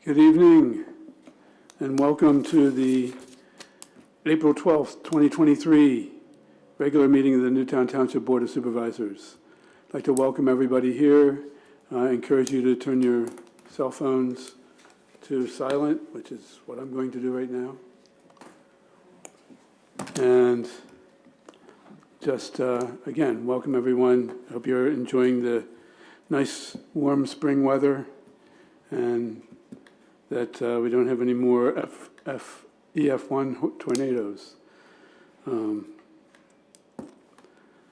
Good evening, and welcome to the April 12th, 2023 regular meeting of the Newtown Township Board of Supervisors. I'd like to welcome everybody here. I encourage you to turn your cell phones to silent, which is what I'm going to do right now. And just, again, welcome everyone. I hope you're enjoying the nice, warm spring weather, and that we don't have any more EF1 tornadoes.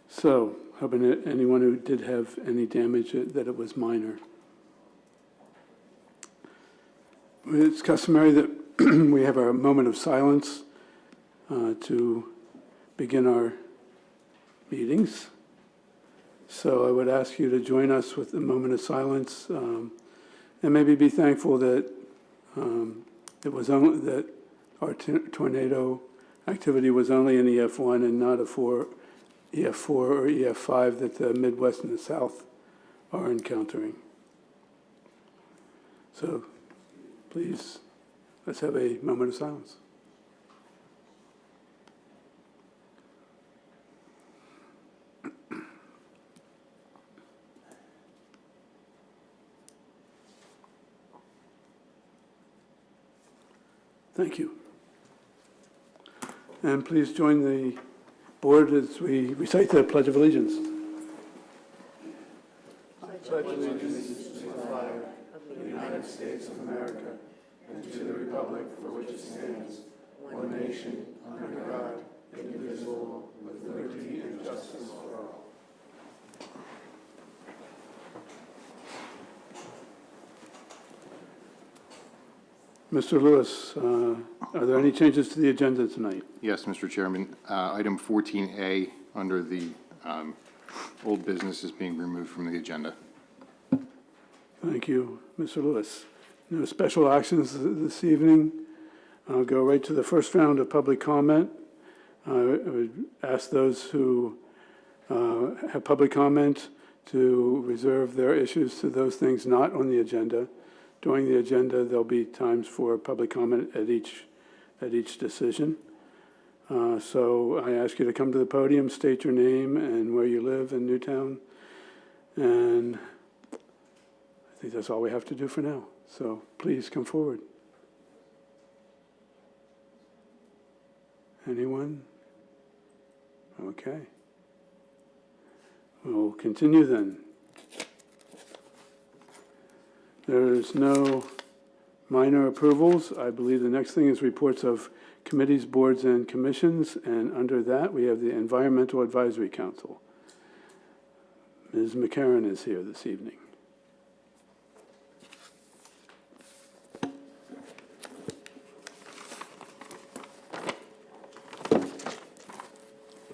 So, hoping that anyone who did have any damage, that it was minor. It's customary that we have our moment of silence to begin our meetings. So I would ask you to join us with a moment of silence, and maybe be thankful that it was only that our tornado activity was only an EF1 and not a EF4 or EF5 that the Midwest and the South are encountering. So please, let's have a moment of silence. Thank you. And please join the board as we recite the Pledge of Allegiance. I pledge allegiance to the flag of the United States of America and to the republic for which it stands, one nation, under God, indivisible, with liberty and justice for all. Mr. Lewis, are there any changes to the agenda tonight? Yes, Mr. Chairman. Item 14A under the old business is being removed from the agenda. Thank you, Mr. Lewis. No special actions this evening. I'll go right to the first round of public comment. I would ask those who have public comment to reserve their issues to those things not on the agenda. During the agenda, there'll be times for public comment at each decision. So I ask you to come to the podium, state your name and where you live in Newtown. And I think that's all we have to do for now. So please come forward. Anyone? Okay. We'll continue then. There's no minor approvals. I believe the next thing is reports of committees, boards, and commissions. And under that, we have the Environmental Advisory Council. Ms. McCarron is here this evening.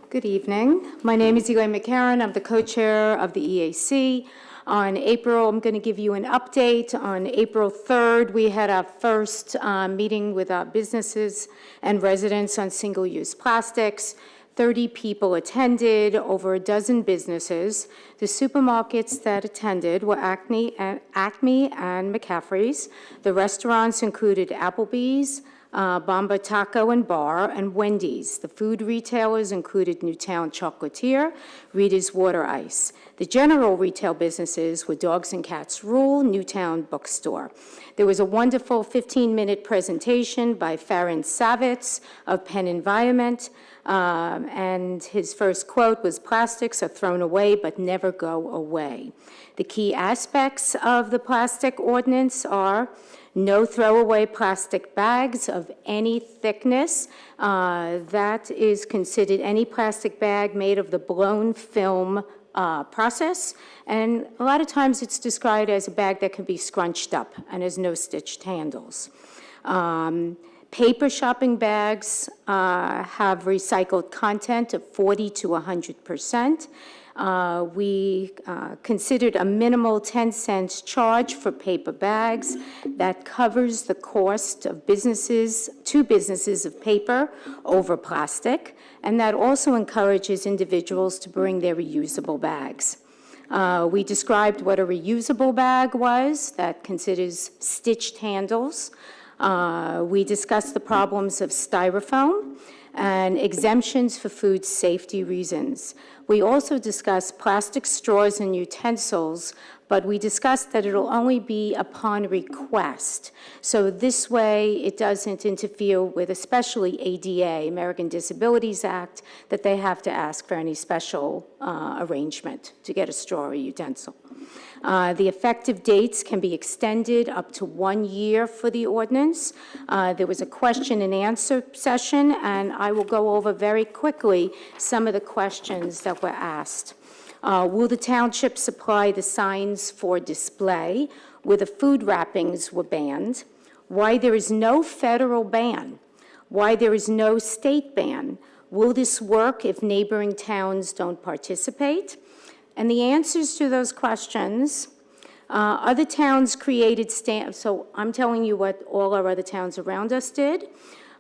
Good evening. My name is Elaine McCarron. I'm the co-chair of the EAC. On April, I'm going to give you an update. On April 3rd, we had our first meeting with our businesses and residents on single-use plastics. 30 people attended, over a dozen businesses. The supermarkets that attended were Acme and McCaffrey's. The restaurants included Applebee's, Bomba Taco and Bar, and Wendy's. The food retailers included Newtown Chocolatier, Rita's Water Ice. The general retail businesses were Dogs and Cats Rule, Newtown Bookstore. There was a wonderful 15-minute presentation by Farron Savitz of Penn Environment, and his first quote was, "Plastics are thrown away but never go away." The key aspects of the plastic ordinance are no throwaway plastic bags of any thickness. That is considered any plastic bag made of the blown film process. And a lot of times it's described as a bag that can be scrunched up and has no stitched handles. Paper shopping bags have recycled content of 40 to 100%. We considered a minimal 10 cents charge for paper bags that covers the cost of businesses of paper over plastic, and that also encourages individuals to bring their reusable bags. We described what a reusable bag was that considers stitched handles. We discussed the problems of styrofoam and exemptions for food safety reasons. We also discussed plastic straws and utensils, but we discussed that it'll only be upon request. So this way, it doesn't interfere with especially ADA, American Disabilities Act, that they have to ask for any special arrangement to get a straw or utensil. The effective dates can be extended up to 1 year for the ordinance. There was a question and answer session, and I will go over very quickly some of the questions that were asked. Will the township supply the signs for display where the food wrappings were banned? Why there is no federal ban? Why there is no state ban? Will this work if neighboring towns don't participate? And the answers to those questions, other towns created, so I'm telling you what all our other towns around us did.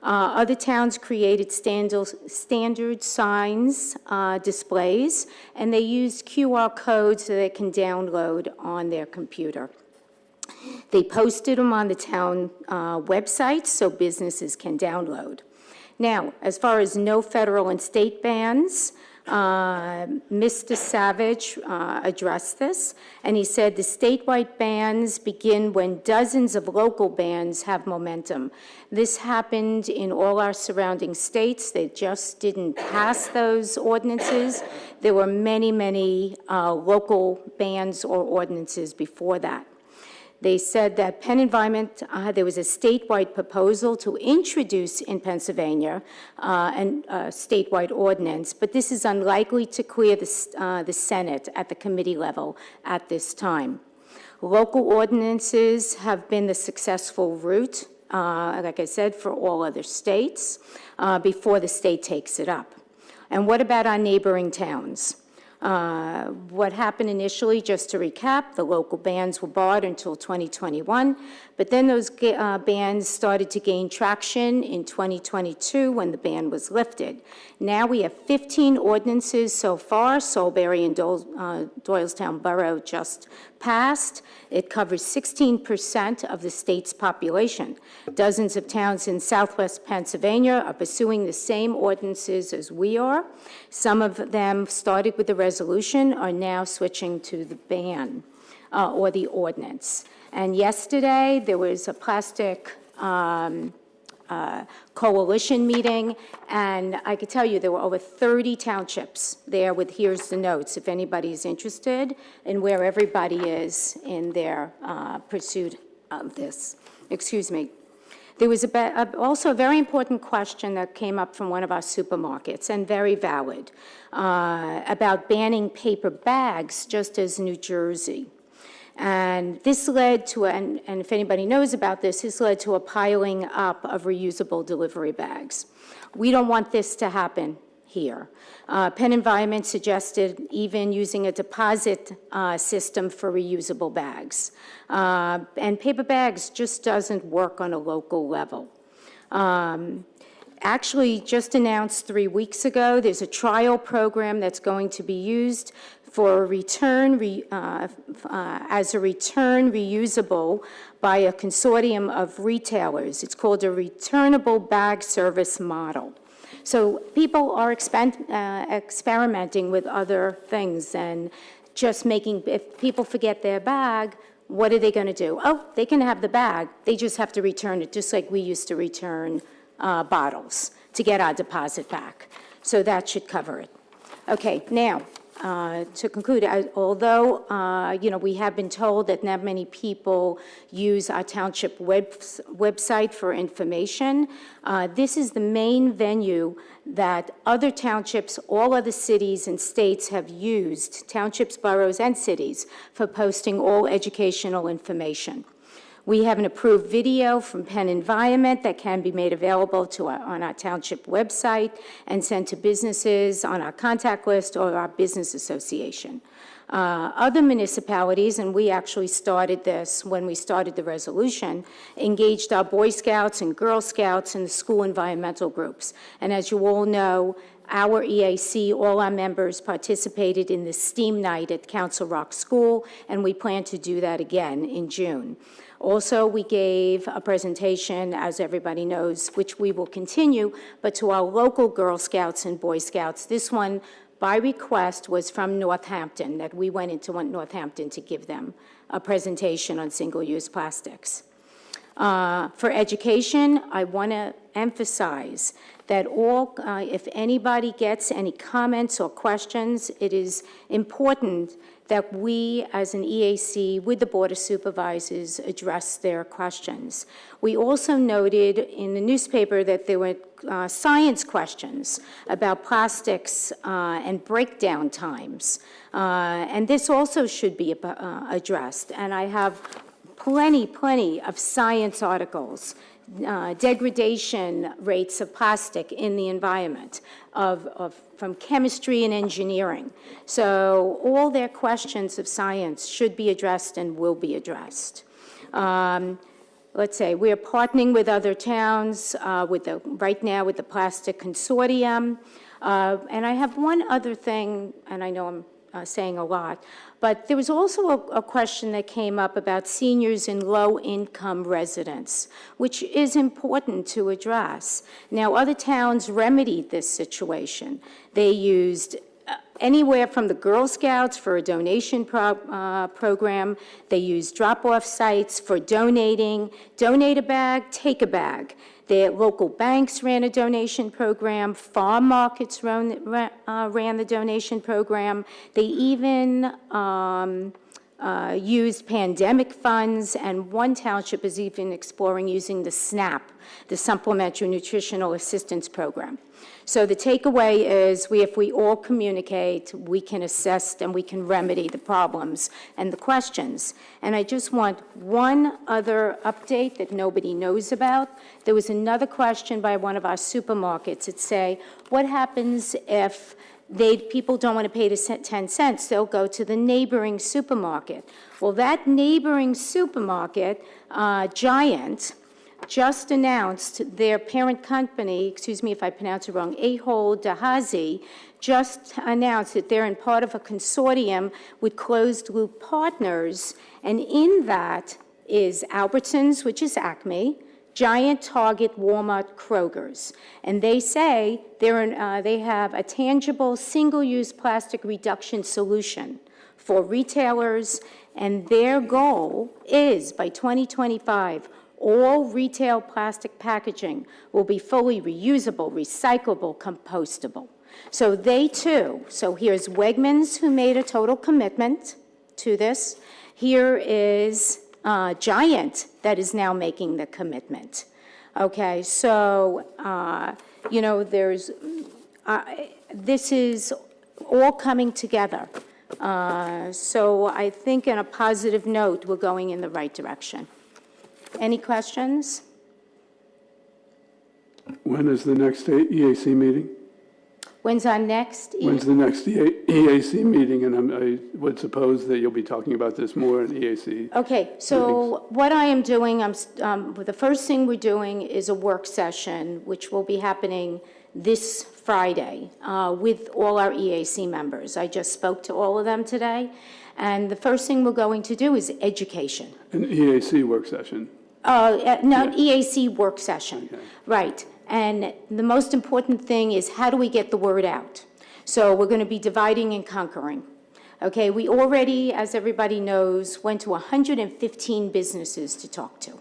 Other towns created standard signs, displays, and they used QR codes that they can download on their computer. They posted them on the town website so businesses can download. Now, as far as no federal and state bans, Mr. Savage addressed this, and he said the statewide bans begin when dozens of local bans have momentum. This happened in all our surrounding states. They just didn't pass those ordinances. There were many, many local bans or ordinances before that. They said that Penn Environment, there was a statewide proposal to introduce in Pennsylvania a statewide ordinance, but this is unlikely to clear the Senate at the committee level at this time. Local ordinances have been the successful route, like I said, for all other states before the state takes it up. And what about our neighboring towns? What happened initially, just to recap, the local bans were barred until 2021, but then those bans started to gain traction in 2022 when the ban was lifted. Now we have 15 ordinances so far. Salisbury and Doylestown Borough just passed. It covers 16% of the state's population. Dozens of towns in southwest Pennsylvania are pursuing the same ordinances as we are. Some of them started with the resolution, are now switching to the ban or the ordinance. And yesterday, there was a plastic coalition meeting, and I could tell you there were over 30 townships there with here's the notes, if anybody's interested in where everybody is in their pursuit of this. Excuse me. There was also a very important question that came up from one of our supermarkets, and very valid, about banning paper bags, just as New Jersey. And this led to, and if anybody knows about this, this led to a piling up of reusable delivery bags. We don't want this to happen here. Penn Environment suggested even using a deposit system for reusable bags. And paper bags just doesn't work on a local level. Actually, just announced 3 weeks ago, there's a trial program that's going to be used for a return, as a return reusable by a consortium of retailers. It's called a returnable bag service model. So people are experimenting with other things and just making, if people forget their bag, what are they going to do? Oh, they can have the bag. They just have to return it, just like we used to return bottles to get our deposit back. So that should cover it. Okay, now, to conclude, although we have been told that not many people use our township website for information, this is the main venue that other townships, all other cities and states have used, townships, boroughs, and cities, for posting all educational information. We have an approved video from Penn Environment that can be made available on our township website and sent to businesses on our contact list or our business association. Other municipalities, and we actually started this when we started the resolution, engaged our Boy Scouts and Girl Scouts and the school environmental groups. And as you all know, our EAC, all our members participated in the STEAM night at Council Rock School, and we plan to do that again in June. Also, we gave a presentation, as everybody knows, which we will continue, but to our local Girl Scouts and Boy Scouts. This one, by request, was from Northampton, that we went into Northampton to give them a presentation on single-use plastics. For education, I want to emphasize that if anybody gets any comments or questions, it is important that we, as an EAC, with the Board of Supervisors, address their questions. We also noted in the newspaper that there were science questions about plastics and breakdown times, and this also should be addressed. And I have plenty of science articles, degradation rates of plastic in the environment, from chemistry and engineering. So all their questions of science should be addressed and will be addressed. Let's say we are partnering with other towns right now with the Plastic Consortium. And I have one other thing, and I know I'm saying a lot, but there was also a question that came up about seniors in low-income residents, which is important to address. Now, other towns remedied this situation. They used anywhere from the Girl Scouts for a donation program. They used drop-off sites for donating. Donate a bag, take a bag. The local banks ran a donation program. Farm markets ran the donation program. They even used pandemic funds, and one township is even exploring using the SNAP, the Supplementary Nutritional Assistance Program. So the takeaway is, if we all communicate, we can assess and we can remedy the problems and the questions. And I just want one other update that nobody knows about. There was another question by one of our supermarkets. It say, what happens if people don't want to pay the 10 cents? They'll go to the neighboring supermarket. Well, that neighboring supermarket, Giant, just announced their parent company, excuse me if I pronounce it wrong, Ahold Dahazi, just announced that they're in part of a consortium with closed-loop partners, and in that is Albertsons, which is Acme, Giant, Target, Walmart, Kroger's. And they say they have a tangible single-use plastic reduction solution for retailers, and their goal is, by 2025, all retail plastic packaging will be fully reusable, recyclable, compostable. So they too, so here's Wegmans, who made a total commitment to this. Here is Giant, that is now making the commitment. Okay, so, this is all coming together. So I think on a positive note, we're going in the right direction. Any questions? When is the next EAC meeting? When's our next? When's the next EAC meeting? And I would suppose that you'll be talking about this more in EAC. Okay, so what I am doing, the first thing we're doing is a work session, which will be happening this Friday with all our EAC members. I just spoke to all of them today. And the first thing we're going to do is education. An EAC work session? EAC work session, okay. Right. And the most important thing is, how do we get the word out? So we're going to be dividing and conquering. Okay, we already, as everybody knows, went to 115 businesses to talk to.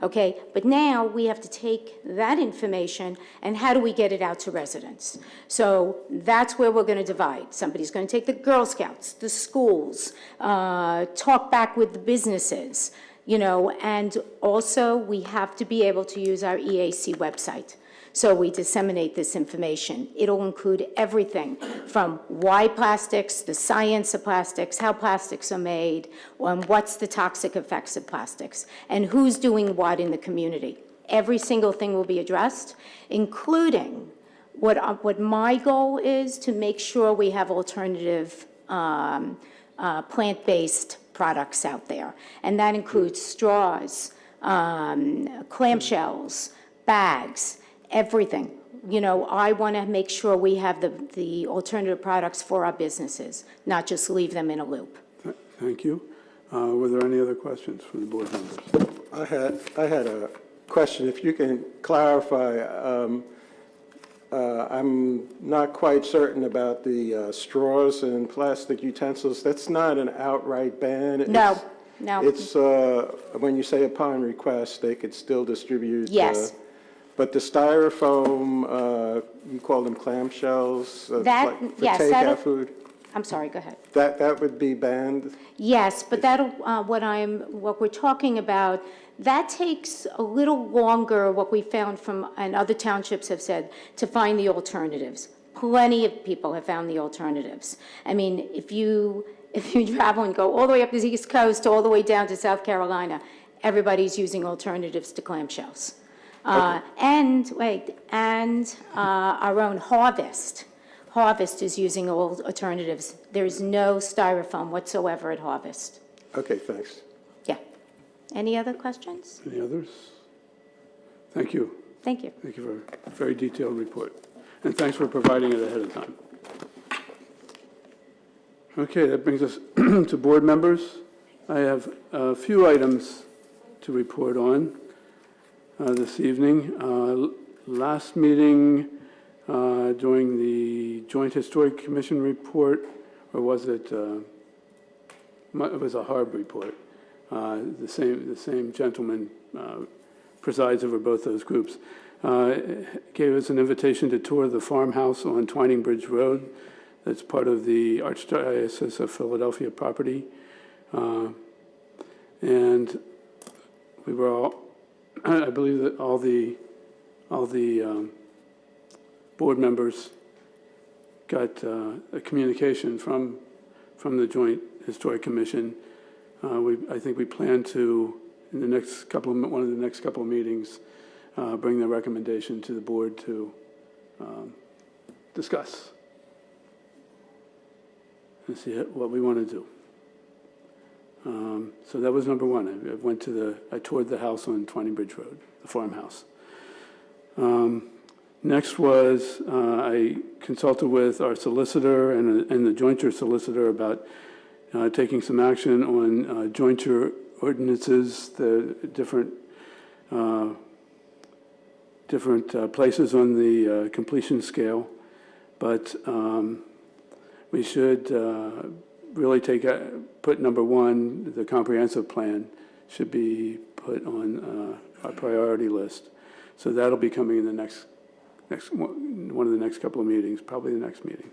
Okay, but now we have to take that information and how do we get it out to residents? So that's where we're going to divide. Somebody's going to take the Girl Scouts, the schools, talk back with the businesses, and also we have to be able to use our EAC website. So we disseminate this information. It'll include everything from why plastics, the science of plastics, how plastics are made, what's the toxic effects of plastics, and who's doing what in the community. Every single thing will be addressed, including what my goal is, to make sure we have alternative plant-based products out there. And that includes straws, clamshells, bags, everything. I want to make sure we have the alternative products for our businesses, not just leave them in a loop. Thank you. Were there any other questions from the board members? I had a question. If you can clarify, I'm not quite certain about the straws and plastic utensils. That's not an outright ban. No, no. It's, when you say upon request, they could still distribute. Yes. But the styrofoam, you call them clamshells? That- For yes, takeout food? I'm sorry, go ahead. That would be banned? Yes, but that'll, what we're talking about, that takes a little longer, what we found from, and other townships have said, to find the alternatives. Plenty of people have found the alternatives. I mean, if you travel and go all the way up to the East Coast, all the way down to South Carolina, everybody's using alternatives to clamshells. And our own Harvest. Harvest is using old alternatives. There's no styrofoam whatsoever at Harvest. Okay, thanks. Yeah. Any other questions? Any others? Thank you. Thank you. Thank you for a very detailed report. And thanks for providing it ahead of time. Okay, that brings us to board members. I have a few items to report on this evening. Last meeting, during the Joint Historic Commission report, or was it? It was a HARB report. The same gentleman presides over both those groups. Gave us an invitation to tour the farmhouse on Twining Bridge Road. That's part of the Archdiocese of Philadelphia property. And we were all, I believe that all the board members got a communication from the Joint Historic Commission. I think we plan to, in the next one of the next couple of meetings, bring the recommendation to the board to discuss and see what we want to do. So that was number one. I toured the house on Twining Bridge Road, the farmhouse. Next was I consulted with our solicitor and the jointure solicitor about taking some action on jointure ordinances, the different places on the completion scale. But we should really put number one, the comprehensive plan, should be put on our priority list. So that'll be coming in the next one of the next couple of meetings, probably the next meeting.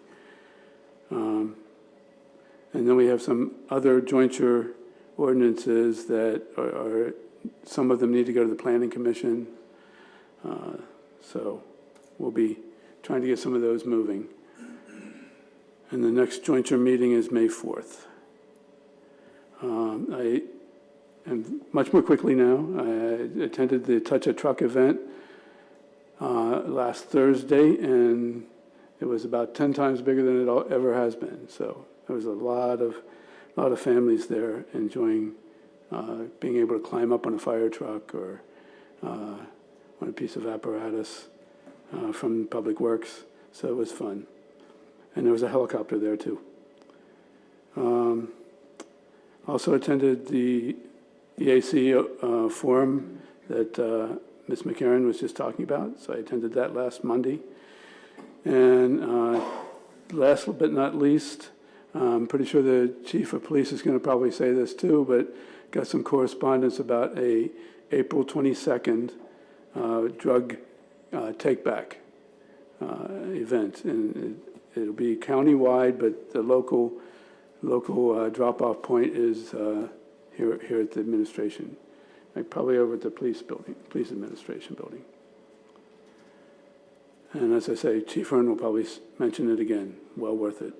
And then we have some other jointure ordinances that are some of them need to go to the Planning Commission. So we'll be trying to get some of those moving. And the next jointure meeting is May 4th. And much more quickly now, I attended the Touch a Truck event last Thursday, and it was about 10 times bigger than it ever has been. So there was a lot of families there enjoying being able to climb up on a fire truck or on a piece of apparatus from Public Works. So it was fun. And there was a helicopter there too. Also attended the EAC forum that Ms. McCarran was just talking about. So I attended that last Monday. And last but not least, I'm pretty sure the chief of police is going to probably say this too, but got some correspondence about a April 22nd drug take-back event. And it'll be county-wide, but the local drop-off point is here at the administration, like probably over at the police administration building. And as I say, Chief Hearn will probably mention it again. Well worth it.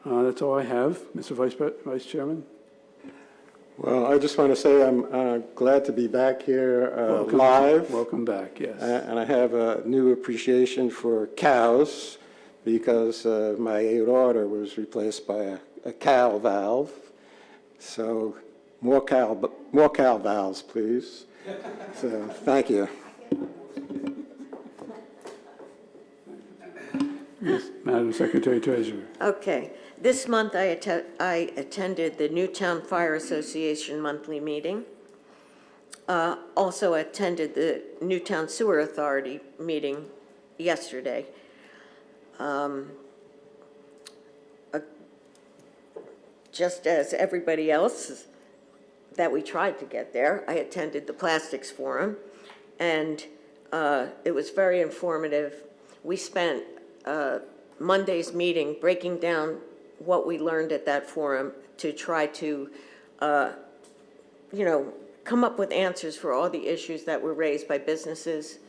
That's all I have, Mr. Vice Chairman. Well, I just want to say I'm glad to be back here live. Welcome back, yes. And I have a new appreciation for cows because my aorta was replaced by a cow valve. So more cow valves, please. So thank you. Madam Secretary Treasurer. Okay. This month, I attended the Newtown Fire Association monthly meeting. Also attended the Newtown Sewer Authority meeting yesterday. Just as everybody else that we tried to get there, I attended the Plastics Forum, and it was very informative. We spent Monday's meeting breaking down what we learned at that forum to try to, come up with answers for all the issues that were raised by businesses.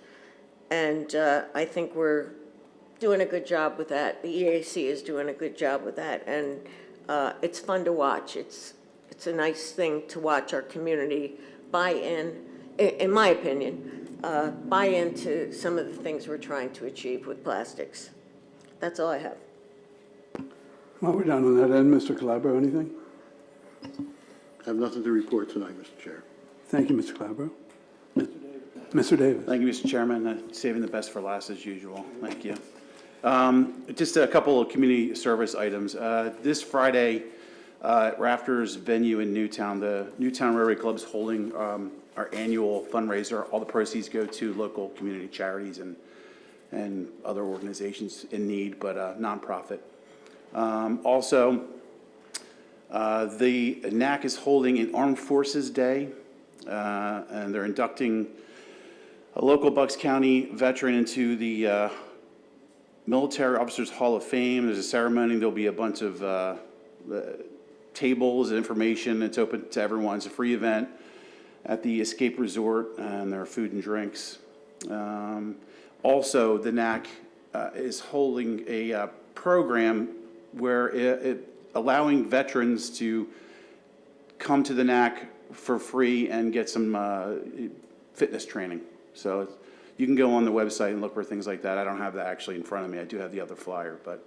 And I think we're doing a good job with that. The EAC is doing a good job with that, and it's fun to watch. It's a nice thing to watch our community buy in my opinion, buy into some of the things we're trying to achieve with plastics. That's all I have. While we're down on that end, Mr. Calabro, anything? I have nothing to report tonight, Mr. Chair. Thank you, Mr. Calabro. Mr. Davis. Thank you, Mr. Chairman. Saving the best for last as usual. Thank you. Just a couple of community service items. This Friday, at Rafters venue in Newtown, the Newtown Rotary Club is holding our annual fundraiser. All the proceeds go to local community charities and other organizations in need, but nonprofit. Also, the NAC is holding an Armed Forces Day, and they're inducting a local Bucks County veteran into the Military Officers Hall of Fame. There's a ceremony. There'll be a bunch of tables and information. It's open to everyone. It's a free event at the Escape Resort, and there are food and drinks. Also, the NAC is holding a program where it allowing veterans to come to the NAC for free and get some fitness training. So you can go on the website and look for things like that. I don't have that actually in front of me. I do have the other flyer, but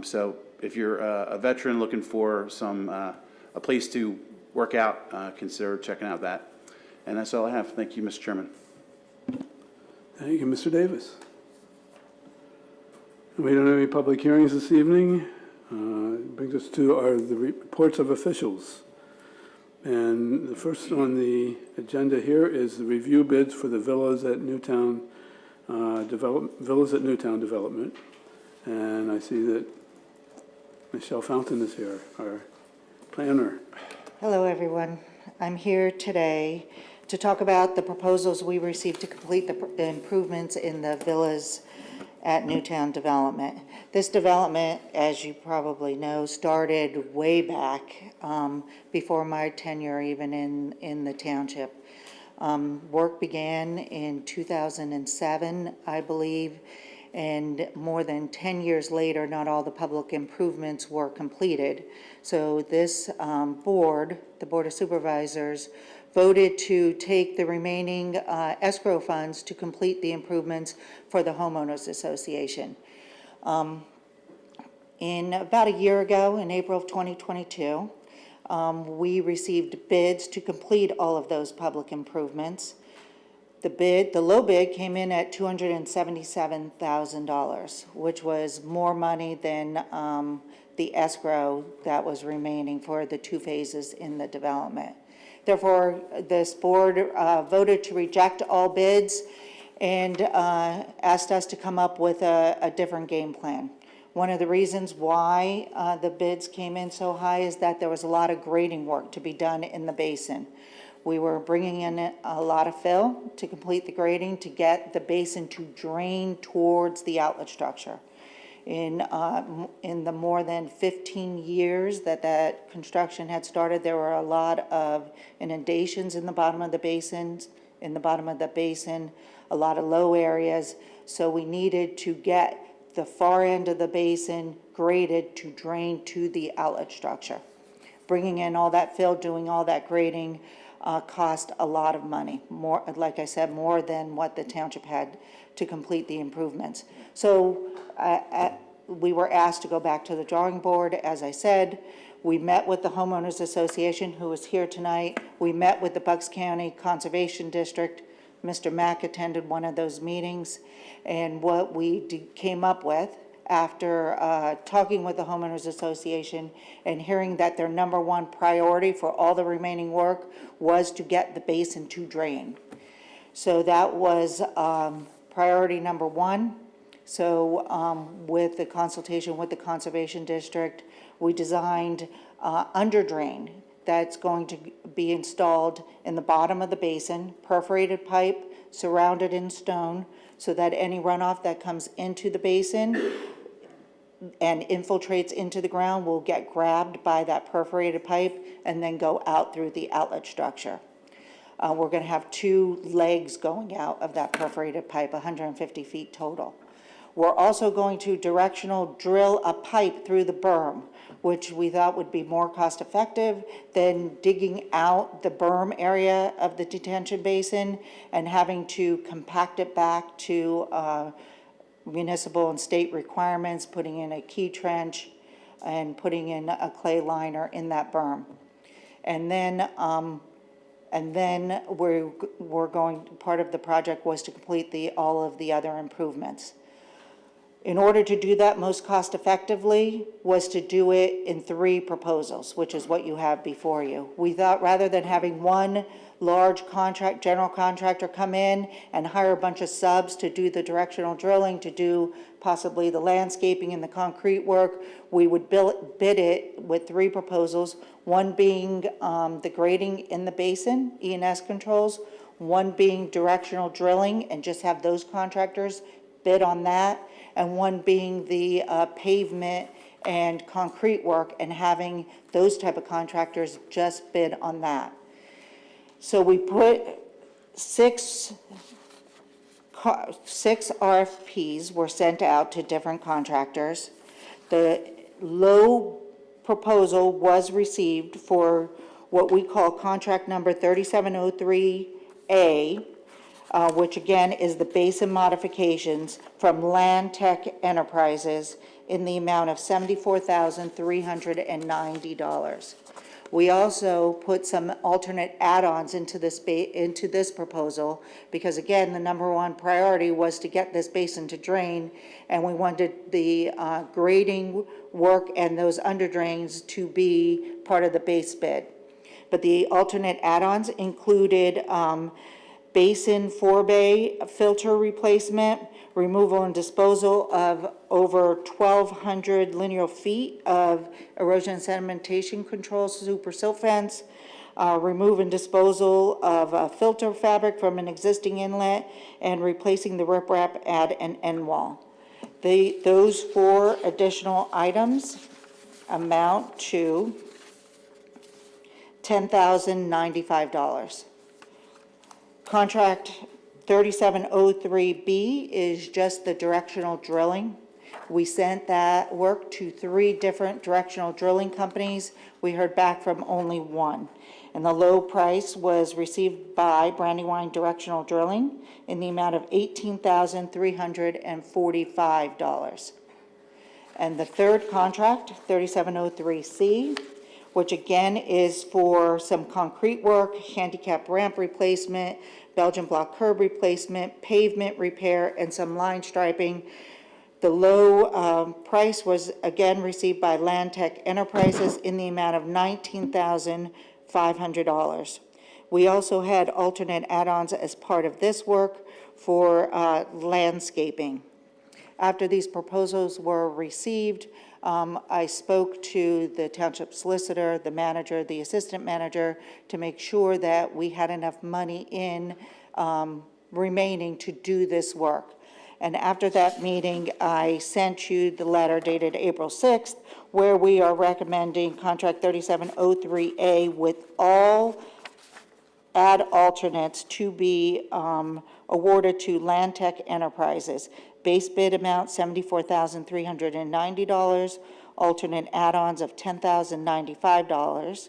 so if you're a veteran looking for some a place to work out, consider checking out that. And that's all I have. Thank you, Mr. Chairman. Thank you, Mr. Davis. We don't have any public hearings this evening. Brings us to the reports of officials. And the first on the agenda here is the review bids for the villas at Newtown Development. And I see that Michelle Fountain is here, our planner. Hello, everyone. I'm here today to talk about the proposals we received to complete the improvements in the villas at Newtown Development. This development, as you probably know, started way back before my tenure even in the township. Work began in 2007, I believe, and more than 10 years later, not all the public improvements were completed. So this board, the Board of Supervisors, voted to take the remaining escrow funds to complete the improvements for the homeowners association. In about a year ago, in April of 2022, we received bids to complete all of those public improvements. The low bid came in at $277,000, which was more money than the escrow that was remaining for the two phases in the development. Therefore, this board voted to reject all bids and asked us to come up with a different game plan. One of the reasons why the bids came in so high is that there was a lot of grading work to be done in the basin. We were bringing in a lot of fill to complete the grading to get the basin to drain towards the outlet structure. In the more than 15 years that construction had started, there were a lot of inundations in the bottom of the basin, a lot of low areas. So we needed to get the far end of the basin graded to drain to the outlet structure. Bringing in all that fill, doing all that grading cost a lot of money. More, like I said, more than what the township had to complete the improvements. So we were asked to go back to the drawing board. As I said, we met with the Homeowners Association, who is here tonight. We met with the Bucks County Conservation District. Mr. Mack attended one of those meetings. And what we came up with after talking with the homeowners association and hearing that their number one priority for all the remaining work was to get the basin to drain. So that was priority number one. So with the consultation with the Conservation District, we designed under drain that's going to be installed in the bottom of the basin, perforated pipe surrounded in stone, so that any runoff that comes into the basin and infiltrates into the ground will get grabbed by that perforated pipe and then go out through the outlet structure. We're going to have 2 legs going out of that perforated pipe, 150 feet total. We're also going to directional drill a pipe through the berm, which we thought would be more cost effective than digging out the berm area of the detention basin and having to compact it back to municipal and state requirements, putting in a key trench and putting in a clay liner in that berm. And then we're going, part of the project was to complete all of the other improvements. In order to do that most cost effectively was to do it in 3 proposals, which is what you have before you. We thought rather than having one large general contractor come in and hire a bunch of subs to do the directional drilling, to do possibly the landscaping and the concrete work, we would bid it with 3 proposals, one being the grading in the basin, E&S controls, one being directional drilling and just have those contractors bid on that, and one being the pavement and concrete work and having those type of contractors just bid on that. So we put 6 RFPs were sent out to different contractors. The low proposal was received for what we call contract number 3703A, which again is the basin modifications from Land Tech Enterprises in the amount of $74,390. We also put some alternate add-ons into this proposal because again, the number one priority was to get this basin to drain, and we wanted the grading work and those under drains to be part of the base bid. But the alternate add-ons included basin forebay filter replacement, removal and disposal of over 1,200 linear feet of erosion and sedimentation control super silt fence, remove and disposal of filter fabric from an existing inlet, and replacing the riprap at an end wall. Those 4 additional items amount to $10,095. Contract 3703B is just the directional drilling. We sent that work to 3 different directional drilling companies. We heard back from only 1. And the low price was received by Brandywine Directional Drilling in the amount of $18,345. And the third contract, 3703C, which again is for some concrete work, handicap ramp replacement, Belgian block curb replacement, pavement repair, and some line striping. The low price was again received by Land Tech Enterprises in the amount of $19,500. We also had alternate add-ons as part of this work for landscaping. After these proposals were received, I spoke to the township solicitor, the manager, the assistant manager, to make sure that we had enough money in remaining to do this work. And after that meeting, I sent you the letter dated April 6th, where we are recommending contract 3703A with all add alternates to be awarded to Land Tech Enterprises. Base bid amount $74,390, alternate add-ons of $10,095.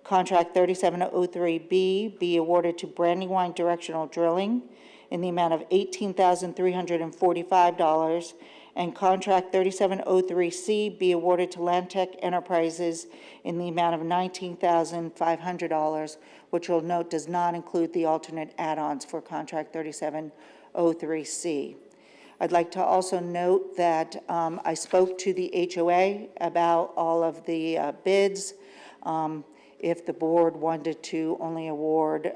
Contract 3703B be awarded to Brandywine Directional Drilling in the amount of $18,345, and contract 3703C be awarded to Land Tech Enterprises in the amount of $19,500, which you'll note does not include the alternate add-ons for contract 3703C. I'd like to also note that I spoke to the HOA about all of the bids. If the board wanted to only award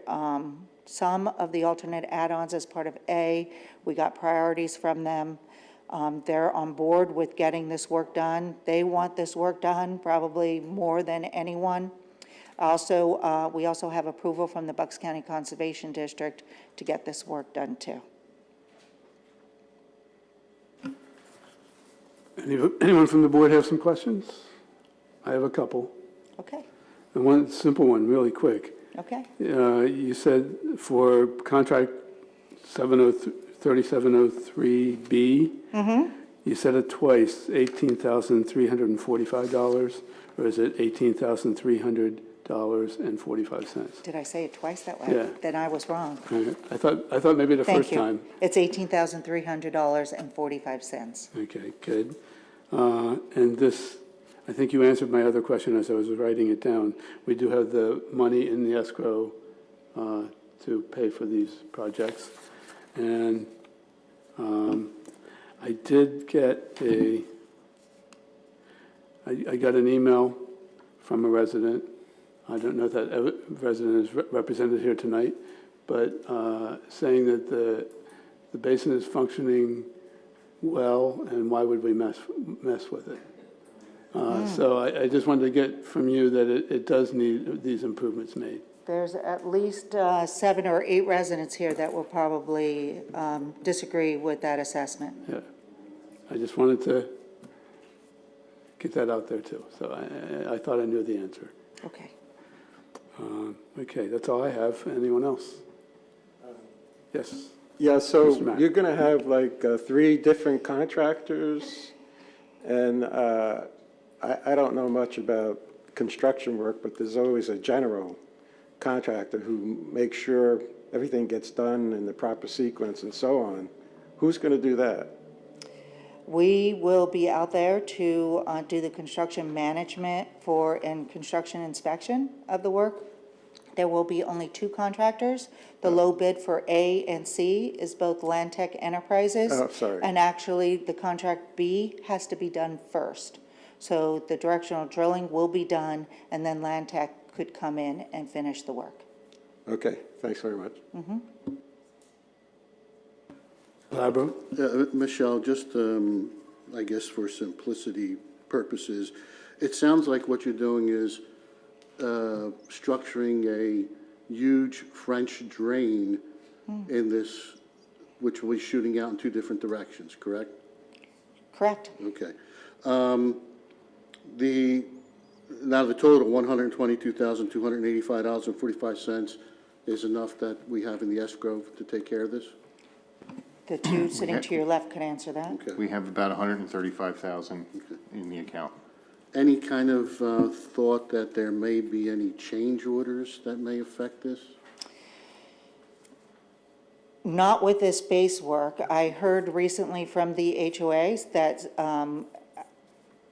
some of the alternate add-ons as part of A, we got priorities from them. They're on board with getting this work done. They want this work done probably more than anyone. Also, we also have approval from the Bucks County Conservation District to get this work done too. Anyone from the board have some questions? I have a couple. Okay, And one simple one, really quick. okay. You said for contract 3703B, you said it twice, $18,345, or is it $18,300.45? Did I say it twice that way? Yeah. Then I was wrong. I thought maybe the Thank first you. time. It's $18,300.45. Okay, good. And this, I think you answered my other question as I was writing it down. We do have the money in the escrow to pay for these projects. And I did get I got an email from a resident. I don't know if that resident is represented here tonight, but saying that the basin is functioning well, and why would we mess with it? So I just wanted to get from you that it does need these improvements made. There's at least 7 or 8 residents here that will probably disagree with that assessment. Yeah, I just wanted to get that out there too. So I thought I knew the answer. Okay. Okay, that's all I have. Anyone else? Yes. Yeah, so Mr. Mack. you're going to have like 3 different contractors, and I don't know much about construction work, but there's always a general contractor who makes sure everything gets done in the proper sequence and so on. Who's going to do that? We will be out there to do the construction management and construction inspection of the work. There will be only 2 contractors. The low bid for A and C is both Land Tech Enterprises. Oh, sorry. And actually, the contract B has to be done first. So the directional drilling will be done, and then Land Tech could come in and finish the work. Okay, thanks very much. Barbara? Michelle, just, I guess for simplicity purposes, it sounds like what you're doing is structuring a huge French drain in this, which will be shooting out in 2 different directions, correct? Correct. Okay. Now the total, $122,285.45 is enough that we have in the escrow to take care of this? The 2 sitting to your left could answer that. Okay. We have about 135,000 in the account. Any kind of thought that there may be any change orders that may affect this? Not with this base work. I heard recently from the HOAs that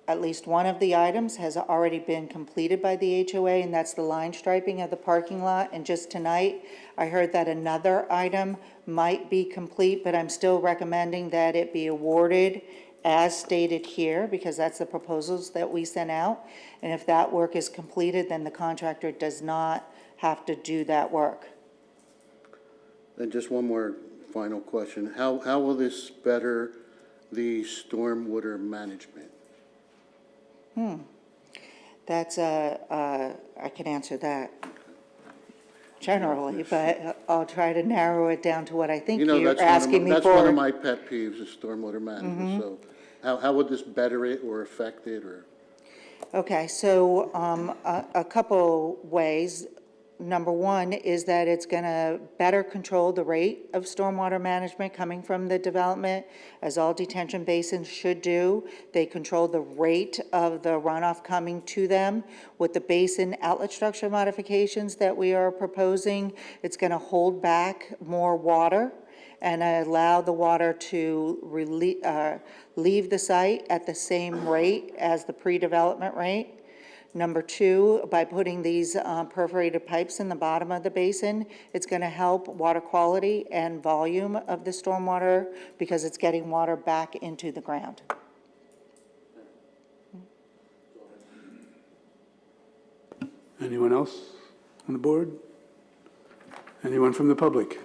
at least one of the items has already been completed by the HOA, and that's the line striping of the parking lot. And just tonight, I heard that another item might be complete, but I'm still recommending that it be awarded as stated here, because that's the proposals that we sent out. And if that work is completed, then the contractor does not have to do that work. And just one more final question. How will this better the stormwater management? That's I can answer that generally, but I'll try to narrow it down to what I think You know, you're asking me for. that's one of my pet peeves is stormwater management. So how would this better it or affect it or? Okay, so a couple ways. Number one is that it's going to better control the rate of stormwater management coming from the development, as all detention basins should do. They control the rate of the runoff coming to them. With the basin outlet structure modifications that we are proposing, it's going to hold back more water and allow the water to leave the site at the same rate as the pre-development rate. Number two, by putting these perforated pipes in the bottom of the basin, it's going to help water quality and volume of the stormwater because it's getting water back into the ground. Anyone else on the board? Anyone from the public?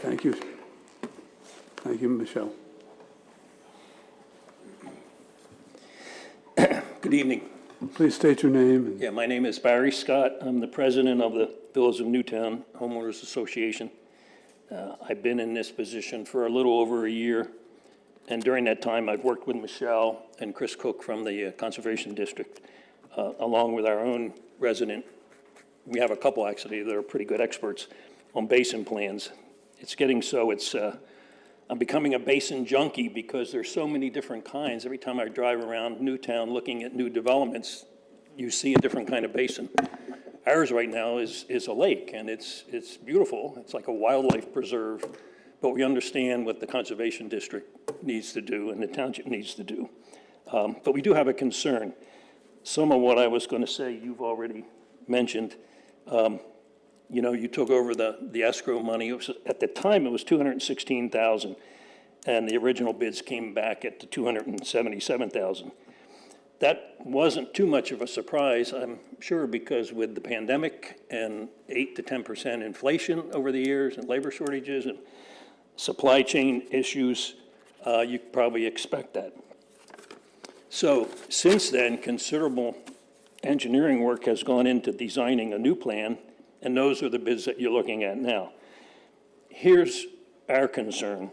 Thank you. Thank you, Michelle. Good evening. Please state your name. And Yeah, my name is Barry Scott. I'm the president of the Villas of Newtown Homeowners Association. I've been in this position for a little over a year, and during that time, I've worked with Michelle and Chris Cook from the Conservation District, along with our own resident. We have a couple, actually, that are pretty good experts on basin plans. It's getting so, I'm becoming a basin junkie because there's so many different kinds. Every time I drive around Newtown looking at new developments, you see a different kind of basin. Ours right now is a lake, and it's beautiful. It's like a wildlife preserve, but we understand what the Conservation District needs to do and the township needs to do. But we do have a concern. Some of what I was going to say, you've already mentioned. You know, you took over the escrow money. It was, at the time, it was $216,000, and the original bids came back at the $277,000. That wasn't too much of a surprise, I'm sure, because with the pandemic and 8 to 10% inflation over the years and labor shortages and supply chain issues, you probably expect that. So since then, considerable engineering work has gone into designing a new plan, and those are the bids that you're looking at now. Here's our concern.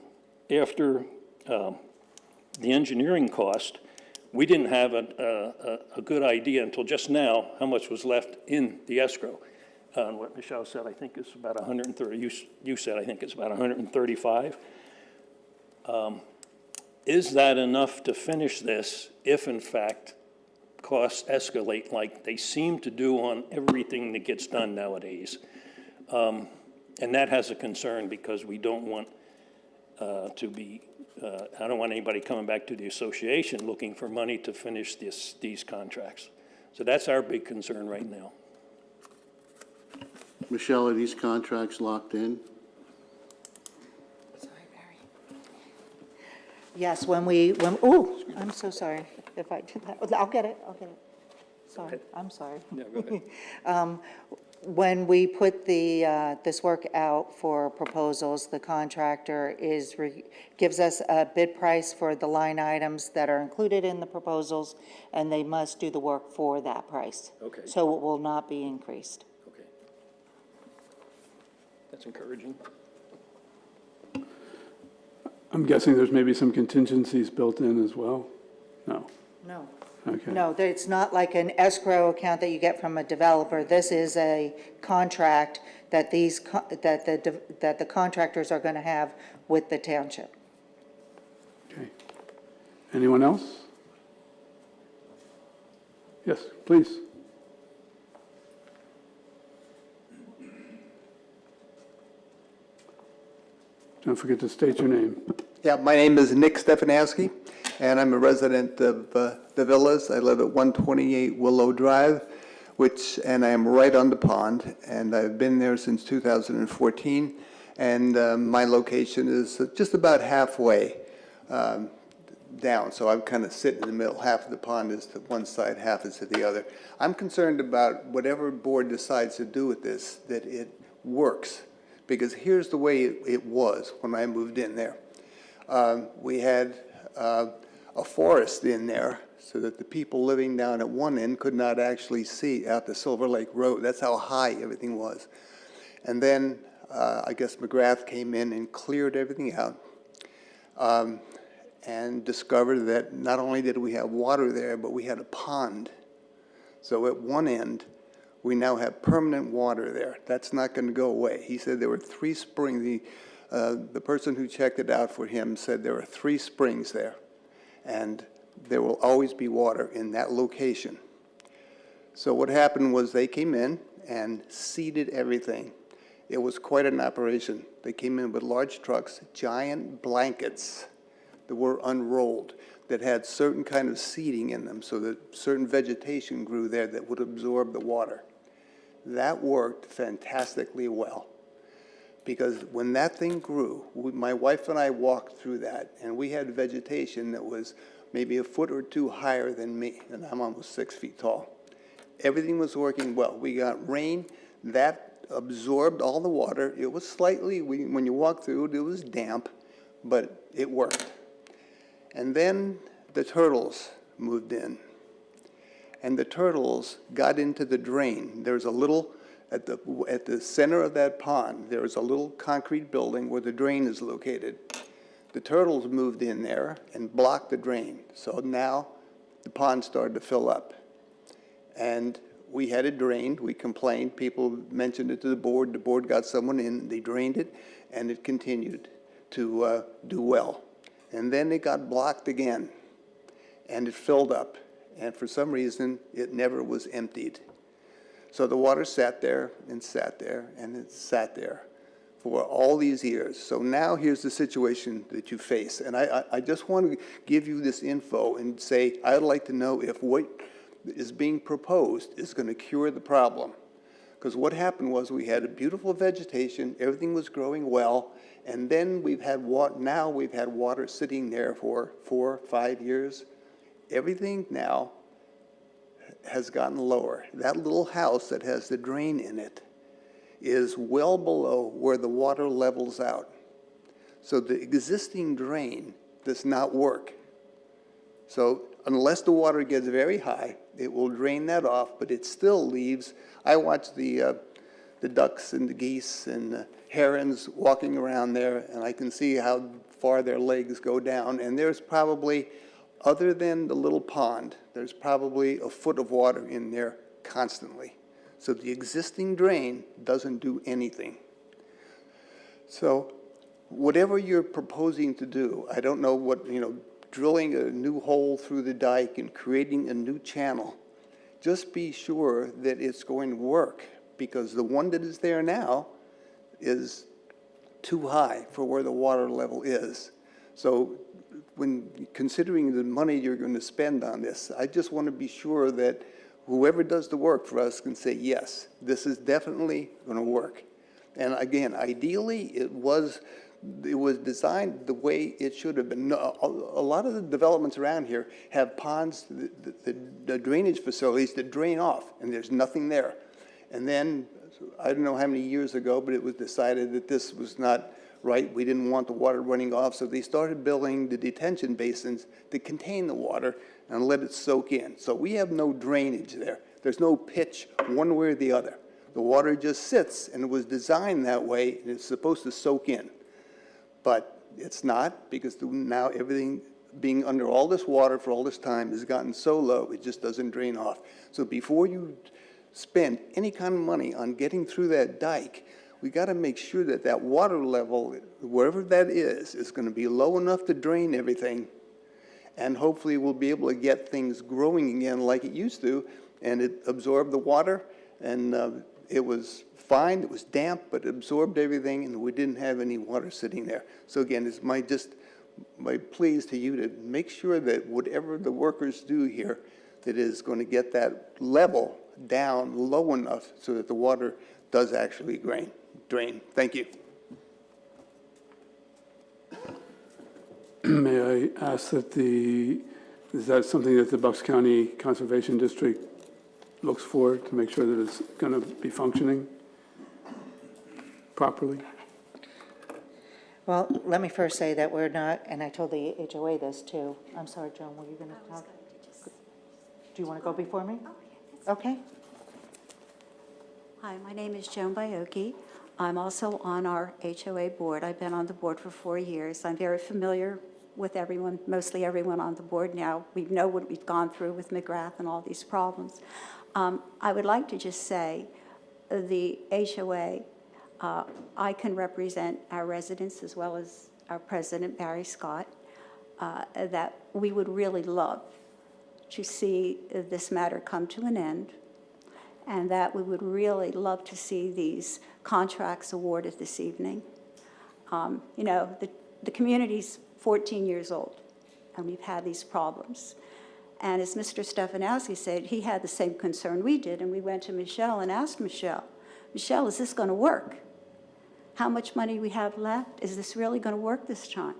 After the engineering cost, we didn't have a good idea until just now how much was left in the escrow. What Michelle said, I think is about 130. You said, I think it's about 135. Is that enough to finish this if, in fact, costs escalate like they seem to do on everything that gets done nowadays? And that has a concern because we don't want to be, I don't want anybody coming back to the association looking for money to finish these contracts. So that's our big concern right now. Michelle, are these contracts locked in? Sorry, Barry. Yes, I'm so sorry if I did that. I'll get it. Sorry, I'm sorry. Yeah, go ahead. When we put this work out for proposals, the contractor gives us a bid price for the line items that are included in the proposals, and they must do the work for that price. Okay. So it will not be increased. Okay. That's encouraging. I'm guessing there's maybe some contingencies built in as well? No? No. Okay. No, it's not like an escrow account that you get from a developer. This is a contract that that the contractors are going to have with the township. Okay. Anyone else? Yes, please. Don't forget to state your name. Yeah, my name is Nick Stefanowski, and I'm a resident of the Villas. I live at 128 Willow Drive, and I am right on the pond, and I've been there since 2014, and my location is just about halfway down, so I'm kind of sitting in the middle. Half of the pond is to one side, half is to the other. I'm concerned about whatever board decides to do with this, that it works, because here's the way it was when I moved in there. We had a forest in there so that the people living down at one end could not actually see out the Silver Lake Road. That's how high everything was. And then I guess McGrath came in and cleared everything out and discovered that not only did we have water there, but we had a pond. So at one end, we now have permanent water there. That's not going to go away. He said there were 3 springs. The person who checked it out for him said there were 3 springs there, and there will always be water in that location. So what happened was they came in and seeded everything. It was quite an operation. They came in with large trucks, giant blankets that were unrolled. that had certain kind of seeding in them so that certain vegetation grew there that would absorb the water. That worked fantastically well. Because when that thing grew, my wife and I walked through that, and we had vegetation that was maybe a foot or two higher than me, and I'm almost 6 feet tall. Everything was working well. We got rain, that absorbed all the water. It was slightly, when you walk through it, it was damp, but it worked. And then the turtles moved in, and the turtles got into the drain. There's a little, at the center of that pond, there is a little concrete building where the drain is located. The turtles moved in there and blocked the drain. So now the pond started to fill up. And we had it drained. We complained. People mentioned it to the board got someone in, they drained it, and it continued to do well. And then it got blocked again, and it filled up. And for some reason, it never was emptied. So the water sat there and sat there and it sat there for all these years. So now here's the situation that you face. And I just want to give you this info and say, I'd like to know if what is being proposed is going to cure the problem. Because what happened was we had a beautiful vegetation, everything was growing well, and then we've had water sitting there for 4 or 5 years. Everything now has gotten lower. That little house that has the drain in it is well below where the water levels out. So the existing drain does not work. So unless the water gets very high, it will drain that off, but it still leaves. I watch the ducks and the geese and the herons walking around there, and I can see how far their legs go down. And there's probably, other than the little pond, there's probably a foot of water in there constantly. So the existing drain doesn't do anything. So whatever you're proposing to do, I don't know what, drilling a new hole through the dike and creating a new channel, just be sure that it's going to work, because the one that is there now is too high for where the water level is. So when considering the money you're going to spend on this, I just want to be sure that whoever does the work for us can say, yes, this is definitely going to work. And again, ideally, it was designed the way it should have been. A lot of the developments around here have ponds, the drainage facilities that drain off, and there's nothing there. And then, I don't know how many years ago, but it was decided that this was not right. We didn't want the water running off, so they started building the detention basins to contain the water and let it soak in. So we have no drainage there. There's no pitch one way or the other. The water just sits, and it was designed that way, and it's supposed to soak in. But it's not, because now everything being under all this water for all this time has gotten so low, it just doesn't drain off. So before you spend any kind of money on getting through that dike, we got to make sure that that water level, wherever that is going to be low enough to drain everything, and hopefully we'll be able to get things growing again like it used to, and it absorbed the water, and it was fine, it was damp, but it absorbed everything, and we didn't have any water sitting there. So again, it's my pleas to you to make sure that whatever the workers do here, that is going to get that level down low enough so that the water does actually drain. Thank you. May I ask that is that something that the Bucks County Conservation District looks for to make sure that it's going to be functioning properly? Well, let me first say that we're not, and I told the HOA this too. I'm sorry, Joan, were you going to talk? Do you want to go before me? Okay. Hi, my name is Joan Bioki. I'm also on our HOA board. I've been on the board for 4 years. I'm very familiar with everyone, mostly everyone on the board now. We know what we've gone through with McGrath and all these problems. I would like to just say the HOA, I can represent our residents as well as our president, Barry Scott, that we would really love to see this matter come to an end, and that we would really love to see these contracts awarded this evening. The community's 14 years old, and we've had these problems. And as Mr. Stefanowski said, he had the same concern we did, and we went to Michelle and asked Michelle, Michelle, is this going to work? How much money we have left? Is this really going to work this time?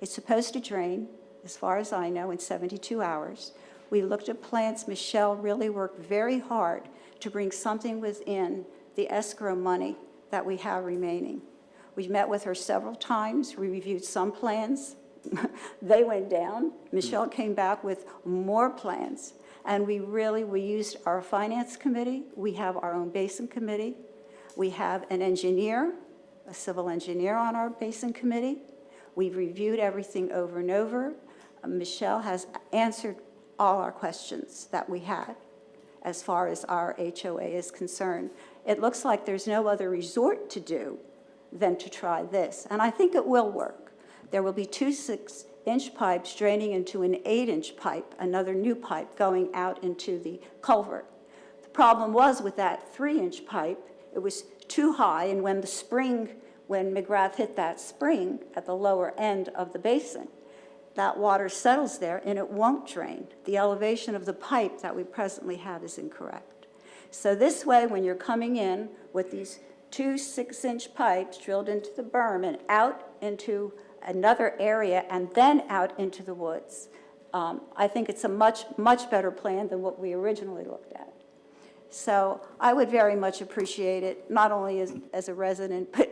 It's supposed to drain, as far as I know, in 72 hours. We looked at plans. Michelle really worked very hard to bring something within the escrow money that we have remaining. We met with her several times. We reviewed some plans. They went down. Michelle came back with more plans. And we used our finance committee. We have our own basin committee. We have an engineer, a civil engineer on our basin committee. We've reviewed everything over and over. Michelle has answered all our questions that we had as far as our HOA is concerned. It looks like there's no other resort to do than to try this. And I think it will work. There will be 2 6-inch pipes draining into an 8-inch pipe, another new pipe going out into the culvert. The problem was with that 3-inch pipe, it was too high, and when McGrath hit that spring at the lower end of the basin, that water settles there and it won't drain. The elevation of the pipe that we presently have is incorrect. So this way, when you're coming in with these 2 6-inch pipes drilled into the berm and out into another area and then out into the woods, I think it's a much, much better plan than what we originally looked at. So I would very much appreciate it, not only as a resident, but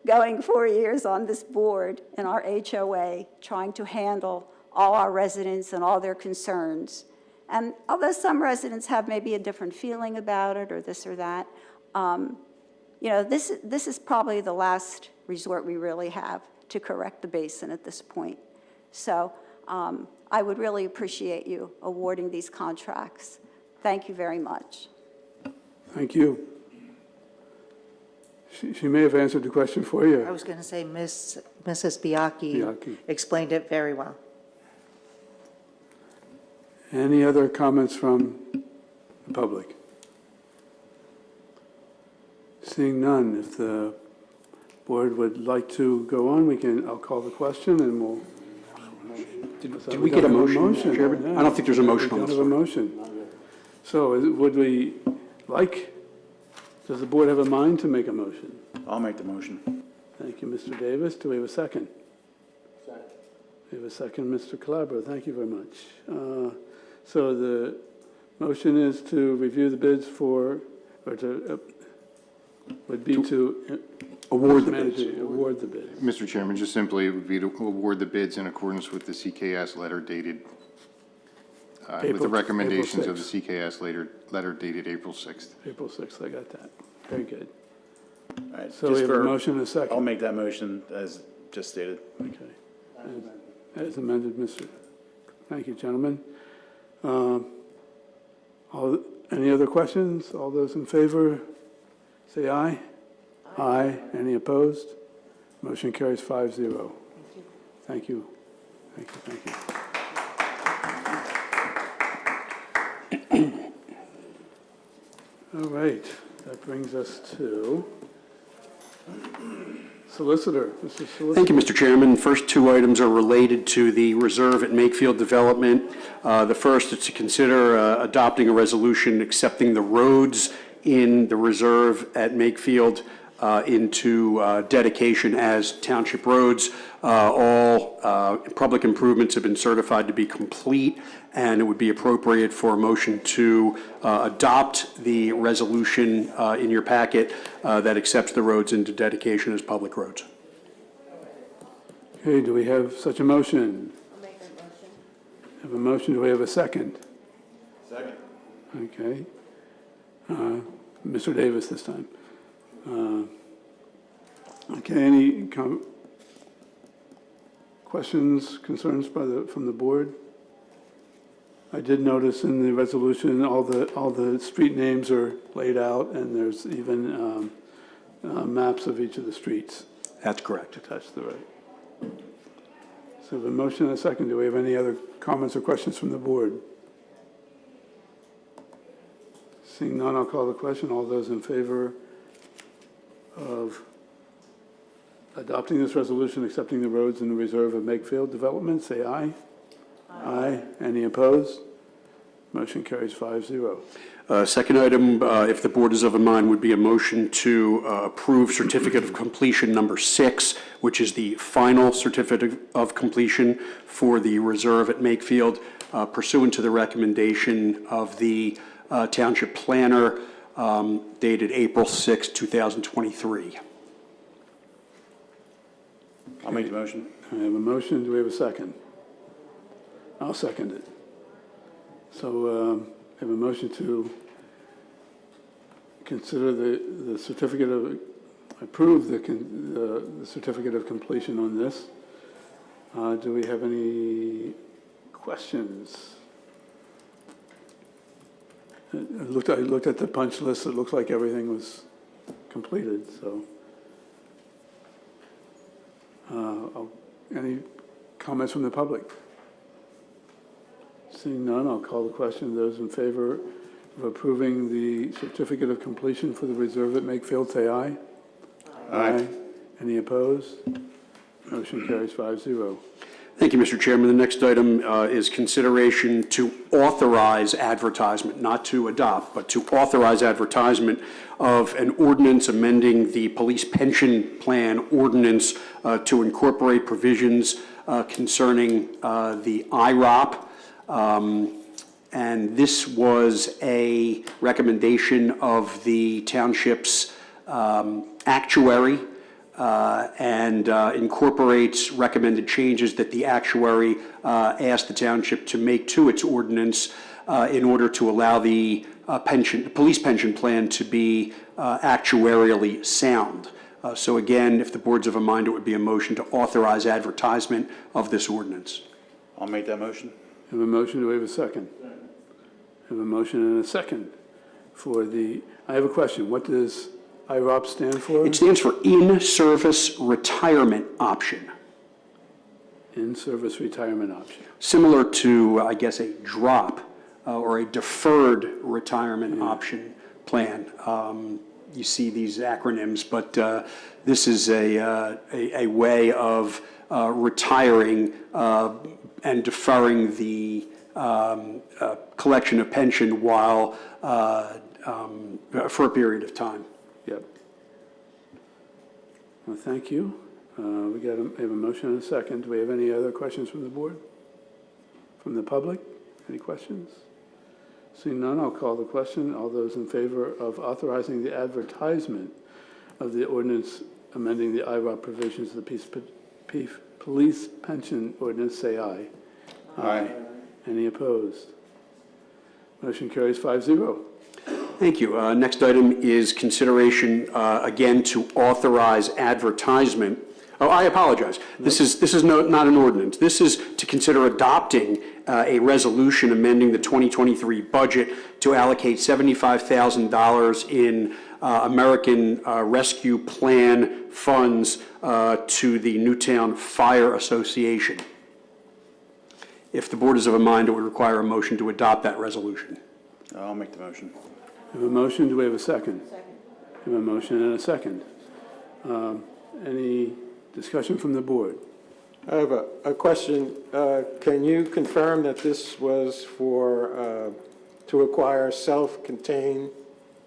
going 4 years on this board in our HOA, trying to handle all our residents and all their concerns. And although some residents have maybe a different feeling about it or this or that, this is probably the last resort we really have to correct the basin at this point. So I would really appreciate you awarding these contracts. Thank you very much. Thank you. She may have answered the question for you. I was going to say Mrs. Bianchi Bianchi. explained it very well. Any other comments from the public? Seeing none, if the board would like to go on, I'll call the question and we'll. Did we get a motion, Chairman? Yeah. I don't think there's a motion on We this don't have a one. motion. So would we does the board have a mind to make a motion? I'll make the motion. Thank you, Mr. Davis. Do we have a second? Second. We have a second, Mr. Calabro. Thank you very much. So the motion is to review the bids would be to award the bids. Award the bids. Mr. Chairman, just simply, it would be to award the bids in accordance with the CKS letter dated, with the recommendations of the CKS letter dated April 6th. April 6th, I got that. Very good. All right, So we have a motion and a second. I'll make that motion as just stated. Okay. As amended, Mr. Thank you, gentlemen. Any other questions? All those in favor, say aye. Aye. Any opposed? Motion carries 5-0. Thank you. Thank you, thank you. All right, that brings us to Solicitor, Mr. Solicitor. Thank you, Mr. Chairman. First 2 items are related to the reserve at Makefield Development. The first is to consider adopting a resolution accepting the roads in the reserve at Makefield into dedication as township roads. All public improvements have been certified to be complete, and it would be appropriate for a motion to adopt the resolution in your packet that accepts the roads into dedication as public roads. Okay, do we have such a motion? I'll make that motion. Have a motion, do we have a second? Second. Okay. Mr. Davis this time. Okay, any questions, concerns from the board? I did notice in the resolution all the street names are laid out, and there's even maps of each of the streets That's correct. attached to the right. So the motion and a second. Do we have any other comments or questions from the board? Seeing none, I'll call the question. All those in favor of adopting this resolution, accepting the roads in the reserve of Makefield Development, say aye. Aye. Any opposed? Motion carries 5-0. Second item, if the board is of a mind, would be a motion to approve certificate of completion number 6, which is the final certificate of completion for the reserve at Makefield, pursuant to the recommendation of the township planner dated April 6, 2023. I'll make the motion. I have a motion. Do we have a second? I'll second it. So I have a motion to consider the certificate of, approve the certificate of completion on this. Do we have any questions? I looked at the punch list. It looked like everything was completed, so. Any comments from the public? Seeing none, I'll call the question. Those in favor of approving the certificate of completion for the reserve at Makefield, say aye. Aye. Any opposed? Motion carries 5-0. Thank you, Mr. Chairman. The next item is consideration to authorize advertisement, not to adopt, but to authorize advertisement of an ordinance amending the police pension plan ordinance to incorporate provisions concerning the IROP. And this was a recommendation of the township's actuary and incorporates recommended changes that the actuary asked the township to make to its ordinance in order to allow the police pension plan to be actuarially sound. So again, if the board's of a mind, it would be a motion to authorize advertisement of this ordinance. I'll make that motion. Have a motion. Do we have a second? Have a motion and a second for the, I have a question. What does IROP stand for? It stands for In-Service Retirement Option. In-Service Retirement Option. Similar to, I guess, a DROP or a Deferred Retirement Option plan. You see these acronyms, but this is a way of retiring and deferring the collection of pension while for a period of time. Yep. Well, thank you. We have a motion and a second. Do we have any other questions from the board? From the public? Any questions? Seeing none, I'll call the question. All those in favor of authorizing the advertisement of the ordinance amending the IROP provisions of the police pension ordinance, say aye. Aye. Any opposed? Motion carries 5-0. Thank you. Next item is consideration, again, to authorize advertisement. Oh, I apologize. This is not an ordinance. This is to consider adopting a resolution amending the 2023 budget to allocate $75,000 in American Rescue Plan funds to the Newtown Fire Association. If the board is of a mind, it would require a motion to adopt that resolution. I'll make the motion. We have a motion. Do we have a second? Second. We have a motion and a second. Any discussion from the board? I have a question. Can you confirm that this was for, to acquire self-contained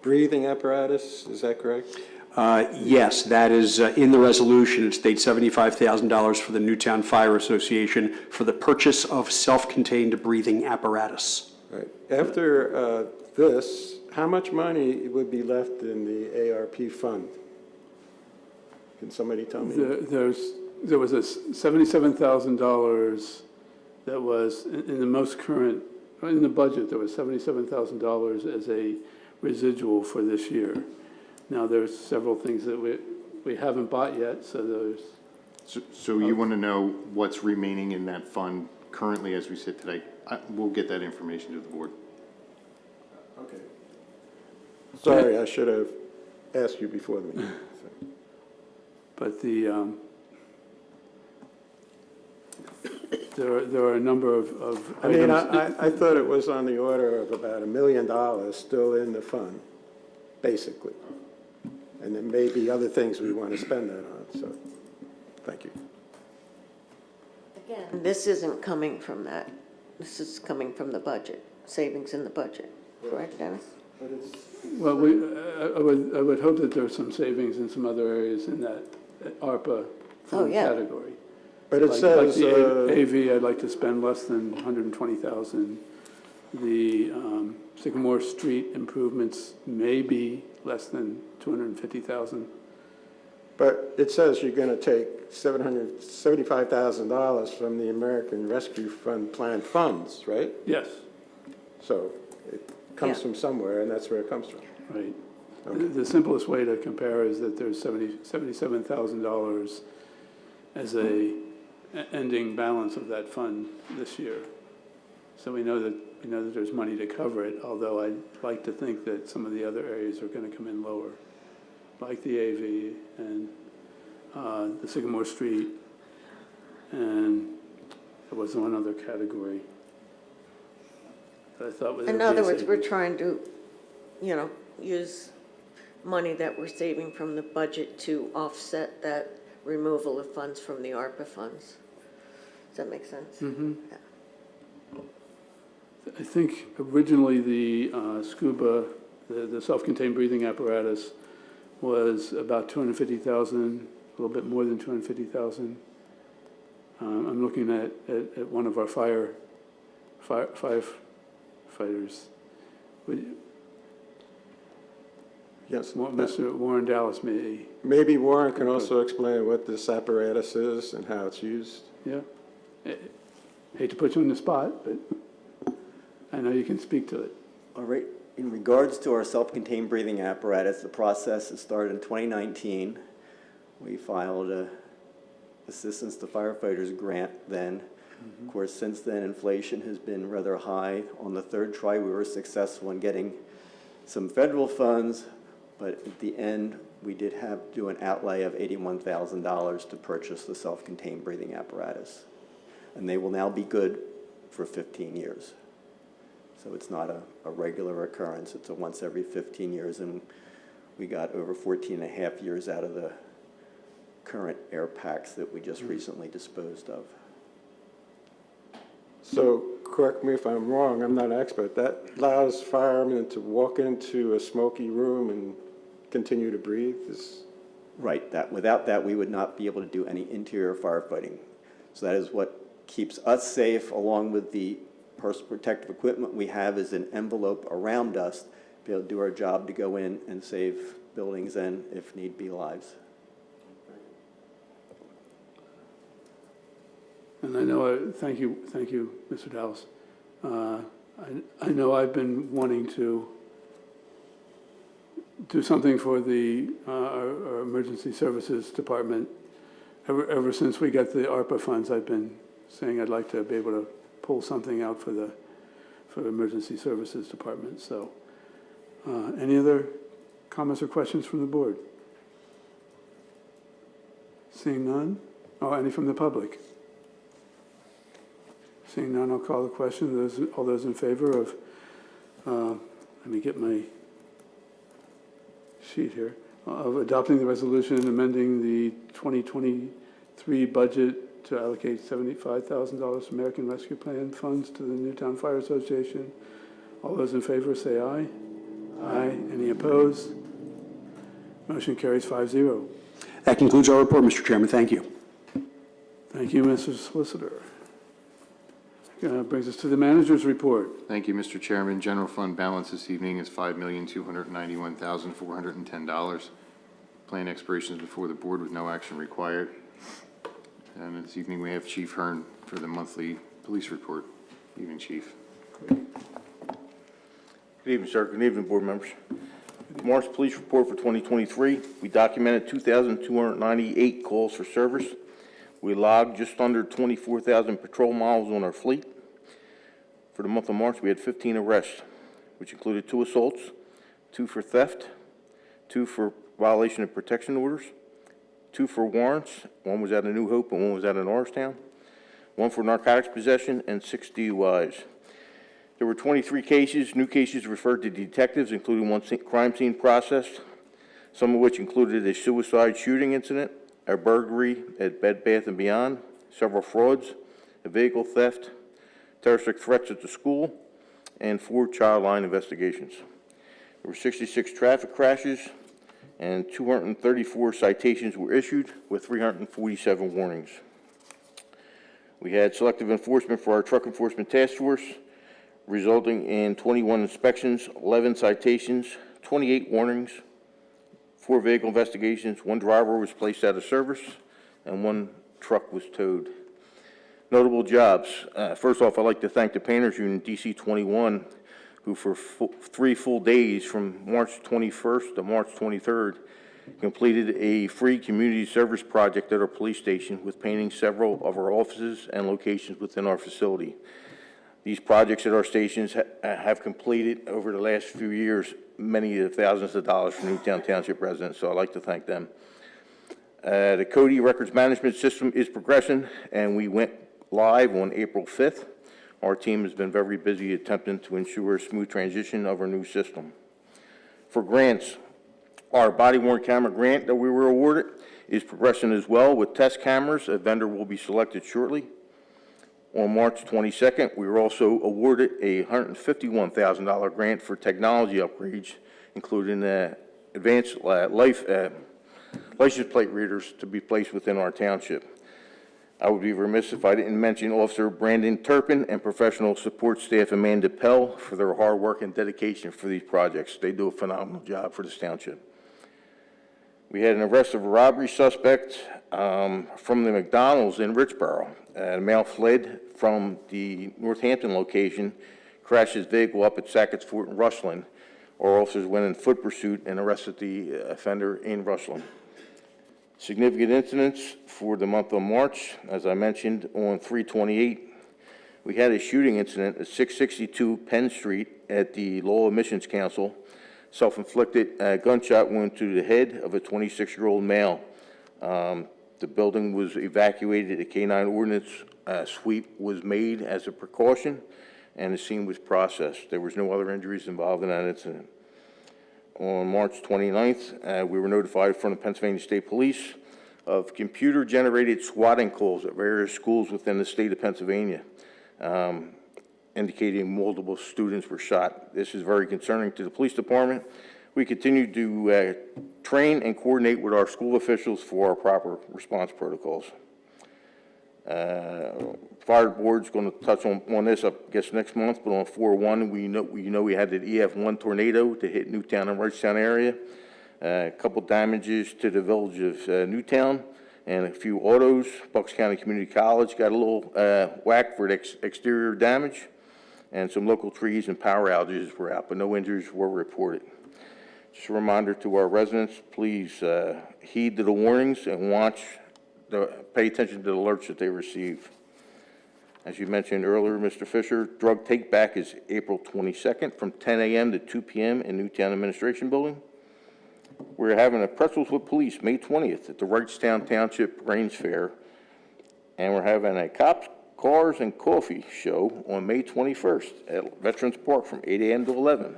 breathing apparatus? Is that correct? Yes, that is in the resolution. It states $75,000 for the Newtown Fire Association for the purchase of self-contained breathing apparatus. Right. After this, how much money would be left in the ARP fund? Can somebody tell me? There was a $77,000 that was in the most current, in the budget, there was $77,000 as a residual for this year. Now, there's several things that we haven't bought yet, so there's... So you want to know what's remaining in that fund currently as we sit today? We'll get that information to the board. Okay. Sorry, I should have asked you before the meeting. But there are a number of I mean, items. I thought it was on the order of about $1 million still in the fund, basically. And there may be other things we want to spend that on, so, thank you. Again, this isn't coming from that This is coming from the budget, savings in the budget, correct, Dennis? Well, I would hope that there's some savings in some other areas in that ARPA fund yeah. category. But it Like says, the AV, I'd like to spend less than 120,000. The Sycamore Street improvements may be less than 250,000. but it says you're going to take $775,000 from the American Rescue Fund planned funds, right? Yes, So it comes Yeah. from somewhere, and that's where it comes from. right. The simplest way to compare is that there's $77,000 as a ending balance of that fund this year. So we know that there's money to cover it, although I'd like to think that some of the other areas are going to come in lower, like the AV and the Sycamore Street, and there was one other category that I thought was. In other words, we're trying to, use money that we're saving from the budget to offset that removal of funds from the ARPA funds. Does that make sense? Mm-hmm. Yeah. I think originally the scuba, the self-contained breathing apparatus was about 250,000, a little bit more than 250,000. I'm looking at one of our firefighters. Yes. Mr. Warren Dallas may, Maybe Warren can also explain what this apparatus is and how it's used. yeah. Hate to put you on the spot, but I know you can speak to it. All right. In regards to our self-contained breathing apparatus, the process has started in 2019. We filed a assistance to firefighters grant then. Of course, since then, inflation has been rather high. On the third try, we were successful in getting some federal funds, but at the end, we did have to do an outlay of $81,000 to purchase the self-contained breathing apparatus. And they will now be good for 15 years. So it's not a regular occurrence. It's a once every 15 years, and we got over 14 and a half years out of the current air packs that we just recently disposed of. So correct me if I'm wrong, I'm not an expert. That allows firemen to walk into a smoky room and continue to breathe? Right. Without that, we would not be able to do any interior firefighting. So that is what keeps us safe, along with the personal protective equipment we have is an envelope around us to be able to do our job to go in and save buildings and, if need be, lives. And I know, thank you, Mr. Dallas. I know I've been wanting to do something for our emergency services department. Ever since we got the ARPA funds, I've been saying I'd like to be able to pull something out for the emergency services department. So, any other comments or questions from the board? Seeing none? Oh, any from the public? Seeing none, I'll call the question. All those in favor of, let me get my sheet here, of adopting the resolution and amending the 2023 budget to allocate $75,000 from American Rescue Plan funds to the Newtown Fire Association. All those in favor say aye. Aye. Any opposed? Motion carries 5-0. That concludes our report, Mr. Chairman. Thank you. Thank you, Mr. Solicitor. Brings us to the manager's report. Thank you, Mr. Chairman. General fund balance this evening is $5,291,410. Plan expirations before the board with no action required. And this evening we have Chief Hearn for the monthly police report. Evening, Chief. Good evening, sir. Good evening, board members. March Police Report for 2023. We documented 2,298 calls for service. We logged just under 24,000 patrol miles on our fleet. For the month of March, we had 15 arrests, which included 2 assaults, 2 for theft, 2 for violation of protection orders, 2 for warrants. 1 was out of New Hope and 1 was out of Norristown. 1 for narcotics possession and 6 DUIs. There were 23 cases, new cases referred to detectives, including 1 crime scene processed, some of which included a suicide shooting incident, a burglary at Bed Bath & Beyond, several frauds, a vehicle theft, terroristic threats at the school, and 4 child line investigations. There were 66 traffic crashes, and 234 citations were issued with 347 warnings. We had selective enforcement for our truck enforcement task force, resulting in 21 inspections, 11 citations, 28 warnings, 4 vehicle investigations, 1 driver was placed out of service, and 1 truck was towed. Notable jobs. First off, I'd like to thank the Painters Union DC 21, who for 3 full days from March 21st to March 23rd completed a free community service project at our police station with painting several of our offices and locations within our facility. These projects at our stations have completed over the last few years many of thousands of dollars for Newtown Township residents, so I'd like to thank them. The Cody Records Management System is progressing, and we went live on April 5th. Our team has been very busy attempting to ensure a smooth transition of our new system. For grants, our body-worn camera grant that we were awarded is progressing as well with test cameras. A vendor will be selected shortly. On March 22nd, we were also awarded a $151,000 grant for technology upgrades, including advanced license plate readers to be placed within our township. I would be remiss if I didn't mention Officer Brandon Turpin and professional support staff Amanda Pell for their hard work and dedication for these projects. They do a phenomenal job for this township. We had an arrest of a robbery suspect from the McDonald's in Richboro. A male fled from the Northampton location, crashed his vehicle up at Sackett's Fort in Rushland. Our officers went in foot pursuit and arrested the offender in Rushland. Significant incidents for the month of March, as I mentioned, on 3/28, we had a shooting incident at 662 Penn Street at the Lowell Admissions Council. Self-inflicted gunshot wound to the head of a 26-year-old male. The building was evacuated. A K-9 ordnance sweep was made as a precaution, and the scene was processed. There was no other injuries involved in that incident. On March 29th, we were notified from the Pennsylvania State Police of computer-generated swatting calls at various schools within the state of Pennsylvania, indicating multiple students were shot. This is very concerning to the police department. We continue to train and coordinate with our school officials for our proper response protocols. Fire board's going to touch on this, I guess, next month, but on 4/1, we know we had the EF1 tornado to hit Newtown and Wrightstown area. A couple damages to the village of Newtown and a few autos. Bucks County Community College got a little whack for the exterior damage, and some local trees and power outages were out, but no injuries were reported. Just a reminder to our residents, please heed to the warnings and pay attention to the alerts that they receive. As you mentioned earlier, Mr. Fisher, drug take-back is April 22nd from 10 a.m. to 2 p.m. in Newtown Administration Building. We're having a Pretzels with Police May 20th at the Wrightstown Township Range Fair, and we're having a Cops, Cars, and Coffee show on May 21st at Veterans Park from 8 a.m. to 11.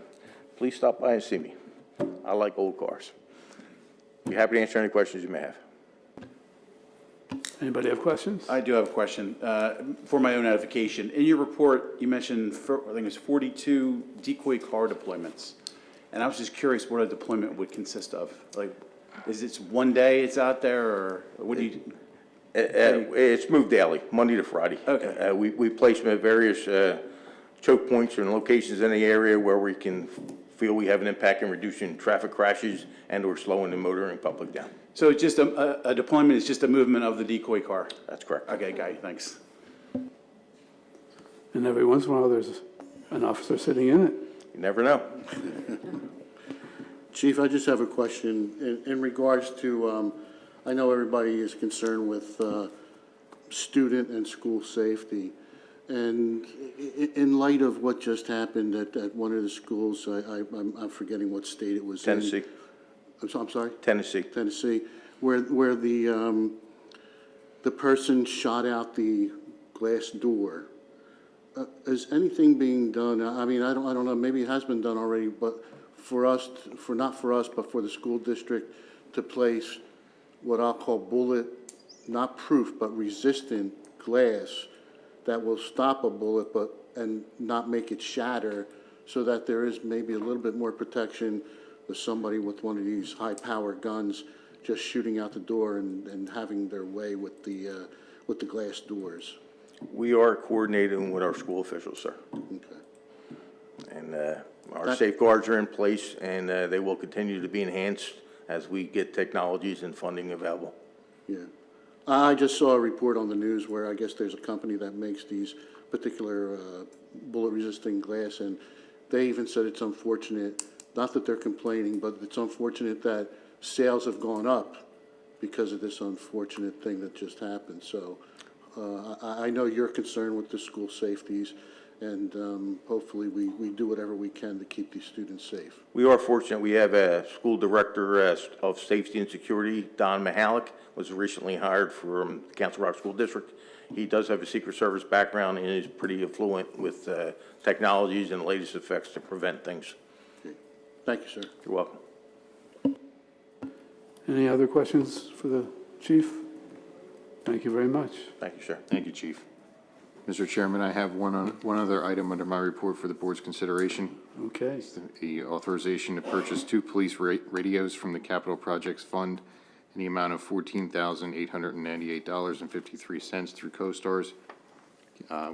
Please stop by and see me. I like old cars. Be happy to answer any questions you may have. Anybody have questions? I do have a question for my own edification. In your report, you mentioned, I think it's 42 decoy car deployments. And I was just curious what a deployment would consist of. Like, is it one day it's out there, or what do you? It's moved daily, Monday to Friday. Okay. We place them at various choke points and locations in the area where we can feel we have an impact in reducing traffic crashes and or slowing the motoring public down. So it's just a deployment is just a movement of the decoy car? That's correct. Okay, got you, thanks. And every once in a while, there's an officer sitting in it. You never know. Chief, I just have a question in regards to, I know everybody is concerned with student and school safety. And in light of what just happened at one of the schools, I'm forgetting what state it was in. Tennessee. I'm sorry? Tennessee, where the person shot out the glass door. Is anything being done? I mean, I don't know, maybe it has been done already, but not for us, but for the school district to place what I'll call bullet, not proof, but resistant glass that will stop a bullet and not make it shatter, so that there is maybe a little bit more protection with somebody with one of these high-powered guns just shooting out the door and having their way with the glass doors. We are coordinating with our school officials, sir. Okay. And our safeguards are in place, and they will continue to be enhanced as we get technologies and funding available. Yeah. I just saw a report on the news where I guess there's a company that makes these particular bullet-resistant glass, and they even said it's unfortunate, not that they're complaining, but it's unfortunate that sales have gone up because of this unfortunate thing that just happened. So I know you're concerned with the school safeties, and hopefully we do whatever we can to keep these students safe. We are fortunate. We have a school director of safety and security, Don Mahalik, was recently hired from Council Rock School District. He does have a Secret Service background and is pretty affluent with technologies and the latest effects to prevent things. Okay. Thank you, sir. You're welcome. Any other questions for the chief? Thank you very much. Thank you, sir. Thank you, Chief. Mr. Chairman, I have one other item under my report for the board's consideration. Okay. The authorization to purchase 2 police radios from the Capital Projects Fund in the amount of $14,898.53 through CoStars.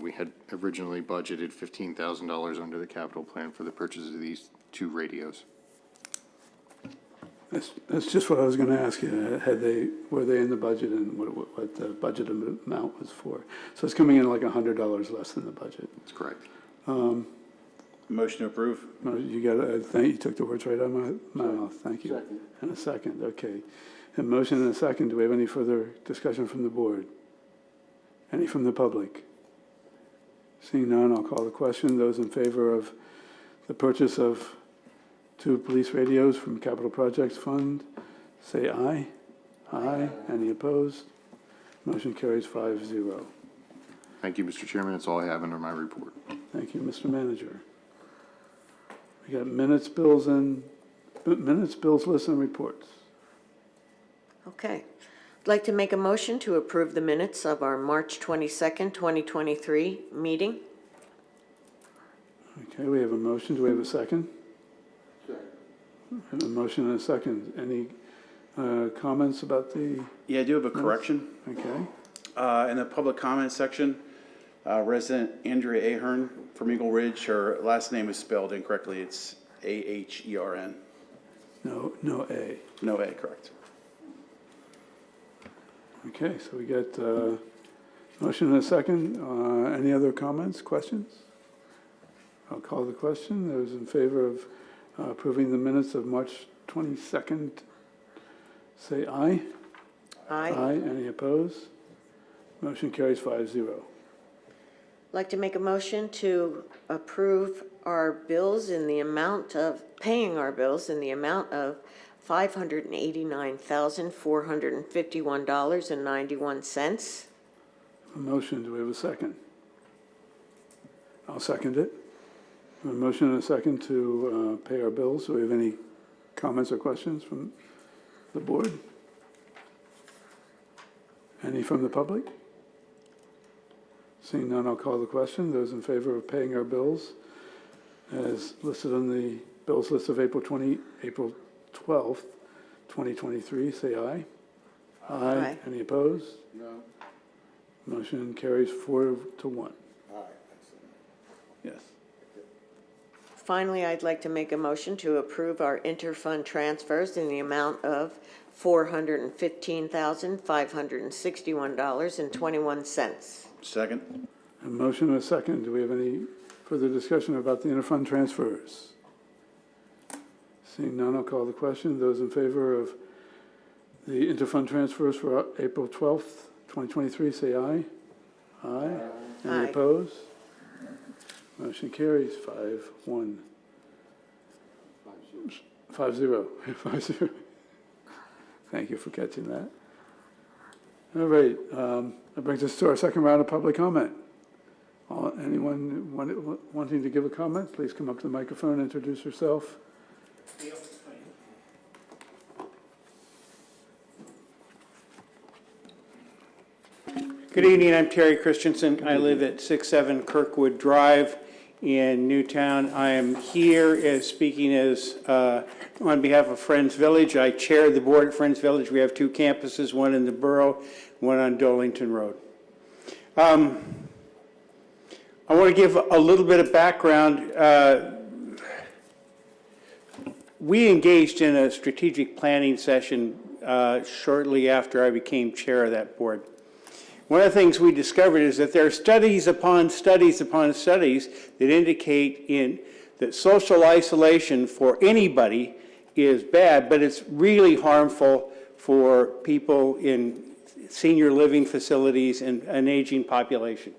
We had originally budgeted $15,000 under the capital plan for the purchase of these 2 radios. That's just what I was going to ask you. Were they in the budget, and what the budget amount was for? So it's coming in like $100 less than the budget. That's correct. Motion to approve. You took the words right out of my mouth. Thank you. Second. And a second, okay. A motion and a second. Do we have any further discussion from the board? Any from the public? Seeing none, I'll call the question. Those in favor of the purchase of 2 police radios from Capital Projects Fund, say aye. Aye. Any opposed? Motion carries 5-0. Thank you, Mr. Chairman. That's all I have under my report. Thank you, Mr. Manager. We got minutes, bills, lists, and reports. Okay. I'd like to make a motion to approve the minutes of our March 22nd, 2023 meeting. Okay, we have a motion. Do we have a second? We have a motion and a second. Any comments about the? Yeah, I do have a correction. Okay. In the public comment section, resident Andrea Ahern from Eagle Ridge, her last name is spelled incorrectly. It's Ahern. No A. No A, correct. Okay, so we got motion and a second. Any other comments, questions? I'll call the question. Those in favor of approving the minutes of March 22nd, say aye. Aye. Aye. Any opposed? Motion carries 5-0. I'd like to make a motion to approve our bills in the amount of, paying our bills in the amount of $589,451.91. A motion, do we have a second? I'll second it. A motion and a second to pay our bills. Do we have any comments or questions from the board? Any from the public? Seeing none, I'll call the question. Those in favor of paying our bills as listed on the bills list of April 12th, 2023, say aye. Aye. Any opposed? No. Motion carries 4-1. Yes. Finally, I'd like to make a motion to approve our interfund transfers in the amount of $415,561.21. Second. A motion and a second. Do we have any further discussion about the interfund transfers? Seeing none, I'll call the question. Those in favor of the interfund transfers for April 12th, 2023, say aye. Aye. Any Aye. opposed? Motion carries 5-1. 5-0. 5-0. Thank you for catching that. All right, that brings us to our second round of public comment. Anyone wanting to give a comment, please come up to the microphone and introduce yourself. Good evening, I'm Terry Christensen. I live at 67 Kirkwood Drive in Newtown. I am here speaking on behalf of Friends Village. I chair the board at Friends Village. We have two campuses, one in the borough, one on Dolington Road. I want to give a little bit of background. We engaged in a strategic planning session shortly after I became chair of that board. One of the things we discovered is that there are studies upon studies upon studies that indicate that social isolation for anybody is bad, but it's really harmful for people in senior living facilities and an aging population.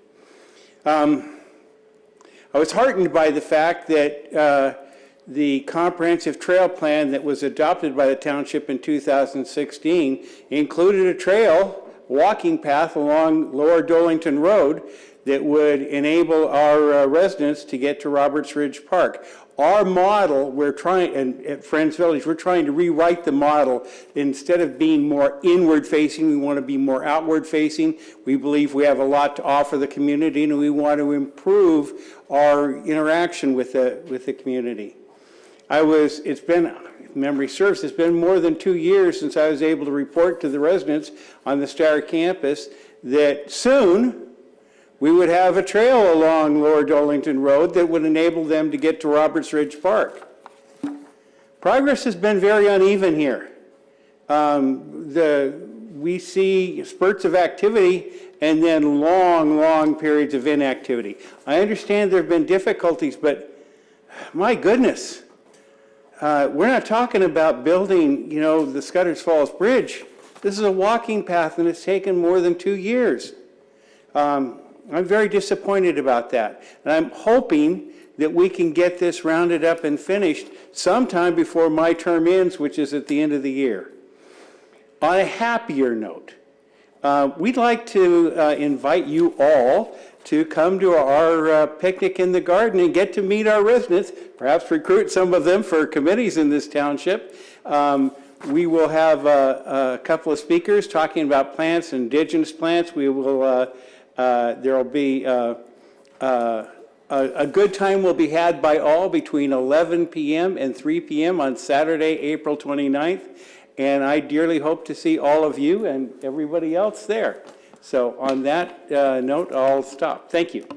I was heartened by the fact that the comprehensive trail plan that was adopted by the township in 2016 included a trail walking path along Lower Dolington Road that would enable our residents to get to Roberts Ridge Park. Our model, and at Friends Village, we're trying to rewrite the model. Instead of being more inward facing, we want to be more outward facing. We believe we have a lot to offer the community, and we want to improve our interaction with the community. It's been, if memory serves, it's been more than 2 years since I was able to report to the residents on the Star campus that soon we would have a trail along Lower Dolington Road that would enable them to get to Roberts Ridge Park. Progress has been very uneven here. We see spurts of activity and then long periods of inactivity. I understand there have been difficulties, but my goodness, we're not talking about building, the Scudder's Falls Bridge. This is a walking path, and it's taken more than 2 years. I'm very disappointed about that. And I'm hoping that we can get this rounded up and finished sometime before my term ends, which is at the end of the year. On a happier note, we'd like to invite you all to come to our picnic in the garden and get to meet our residents, perhaps recruit some of them for committees in this township. We will have a couple of speakers talking about plants, indigenous plants. We will, there will be a good time will be had by all between 11 p.m. and 3 p.m. on Saturday, April 29th. And I dearly hope to see all of you and everybody else there. So on that note, I'll stop. Thank you.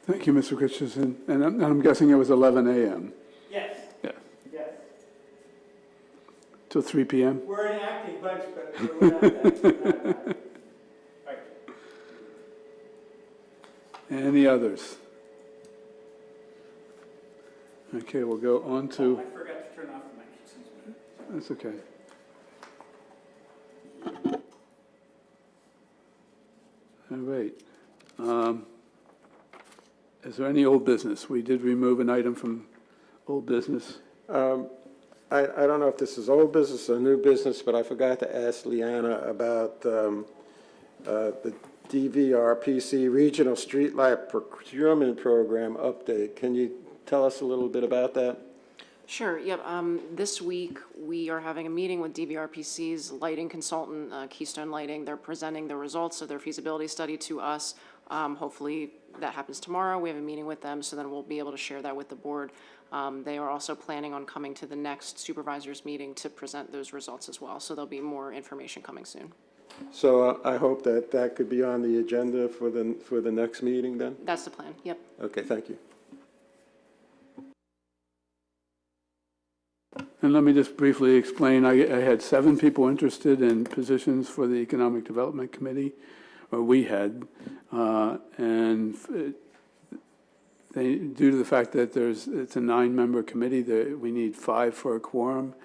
Thank you, Mr. Christensen. And I'm guessing it was 11 a.m. Yes. Yeah. Yes. Till 3 p.m.? We're an active bunch, but we're not that. Right. Any others? Okay, we'll go on to... I forgot to turn off the mic. That's okay. All right. Is there any old business? We did remove an item from old business. I don't know if this is old business or new business, but I forgot to ask Leanna about the DVRPC Regional Streetlight Procurement Program update. Can you tell us a little bit about that? Sure, yep. This week, we are having a meeting with DVRPC's lighting consultant, Keystone Lighting. They're presenting the results of their feasibility study to us. Hopefully, that happens tomorrow. We have a meeting with them, so then we'll be able to share that with the board. They are also planning on coming to the next supervisors meeting to present those results as well, so there'll be more information coming soon. So I hope that that could be on the agenda for the next meeting then? That's the plan, yep. Okay, thank you. And let me just briefly explain, I had 7 people interested in positions for the Economic Development Committee, or we had, and due to the fact that it's a 9-member committee, we need 5 for a quorum,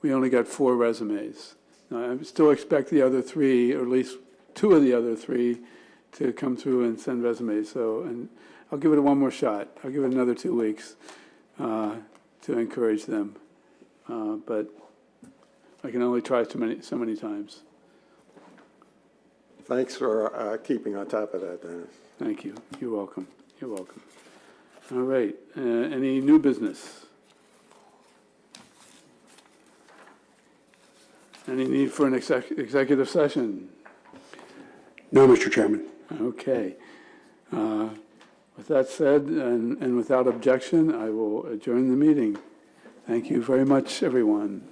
we only got 4 resumes. Now, I still expect the other 3, or at least 2 of the other 3, to come through and send resumes. So, and I'll give it one more shot. I'll give it another 2 weeks to encourage them. But I can only try so many times. Thanks for keeping on top of that, Dennis. Thank you. You're welcome. You're welcome. All right. Any new business? Any need for an executive session? No, Mr. Chairman. Okay. With that said, and without objection, I will adjourn the meeting. Thank you very much, everyone.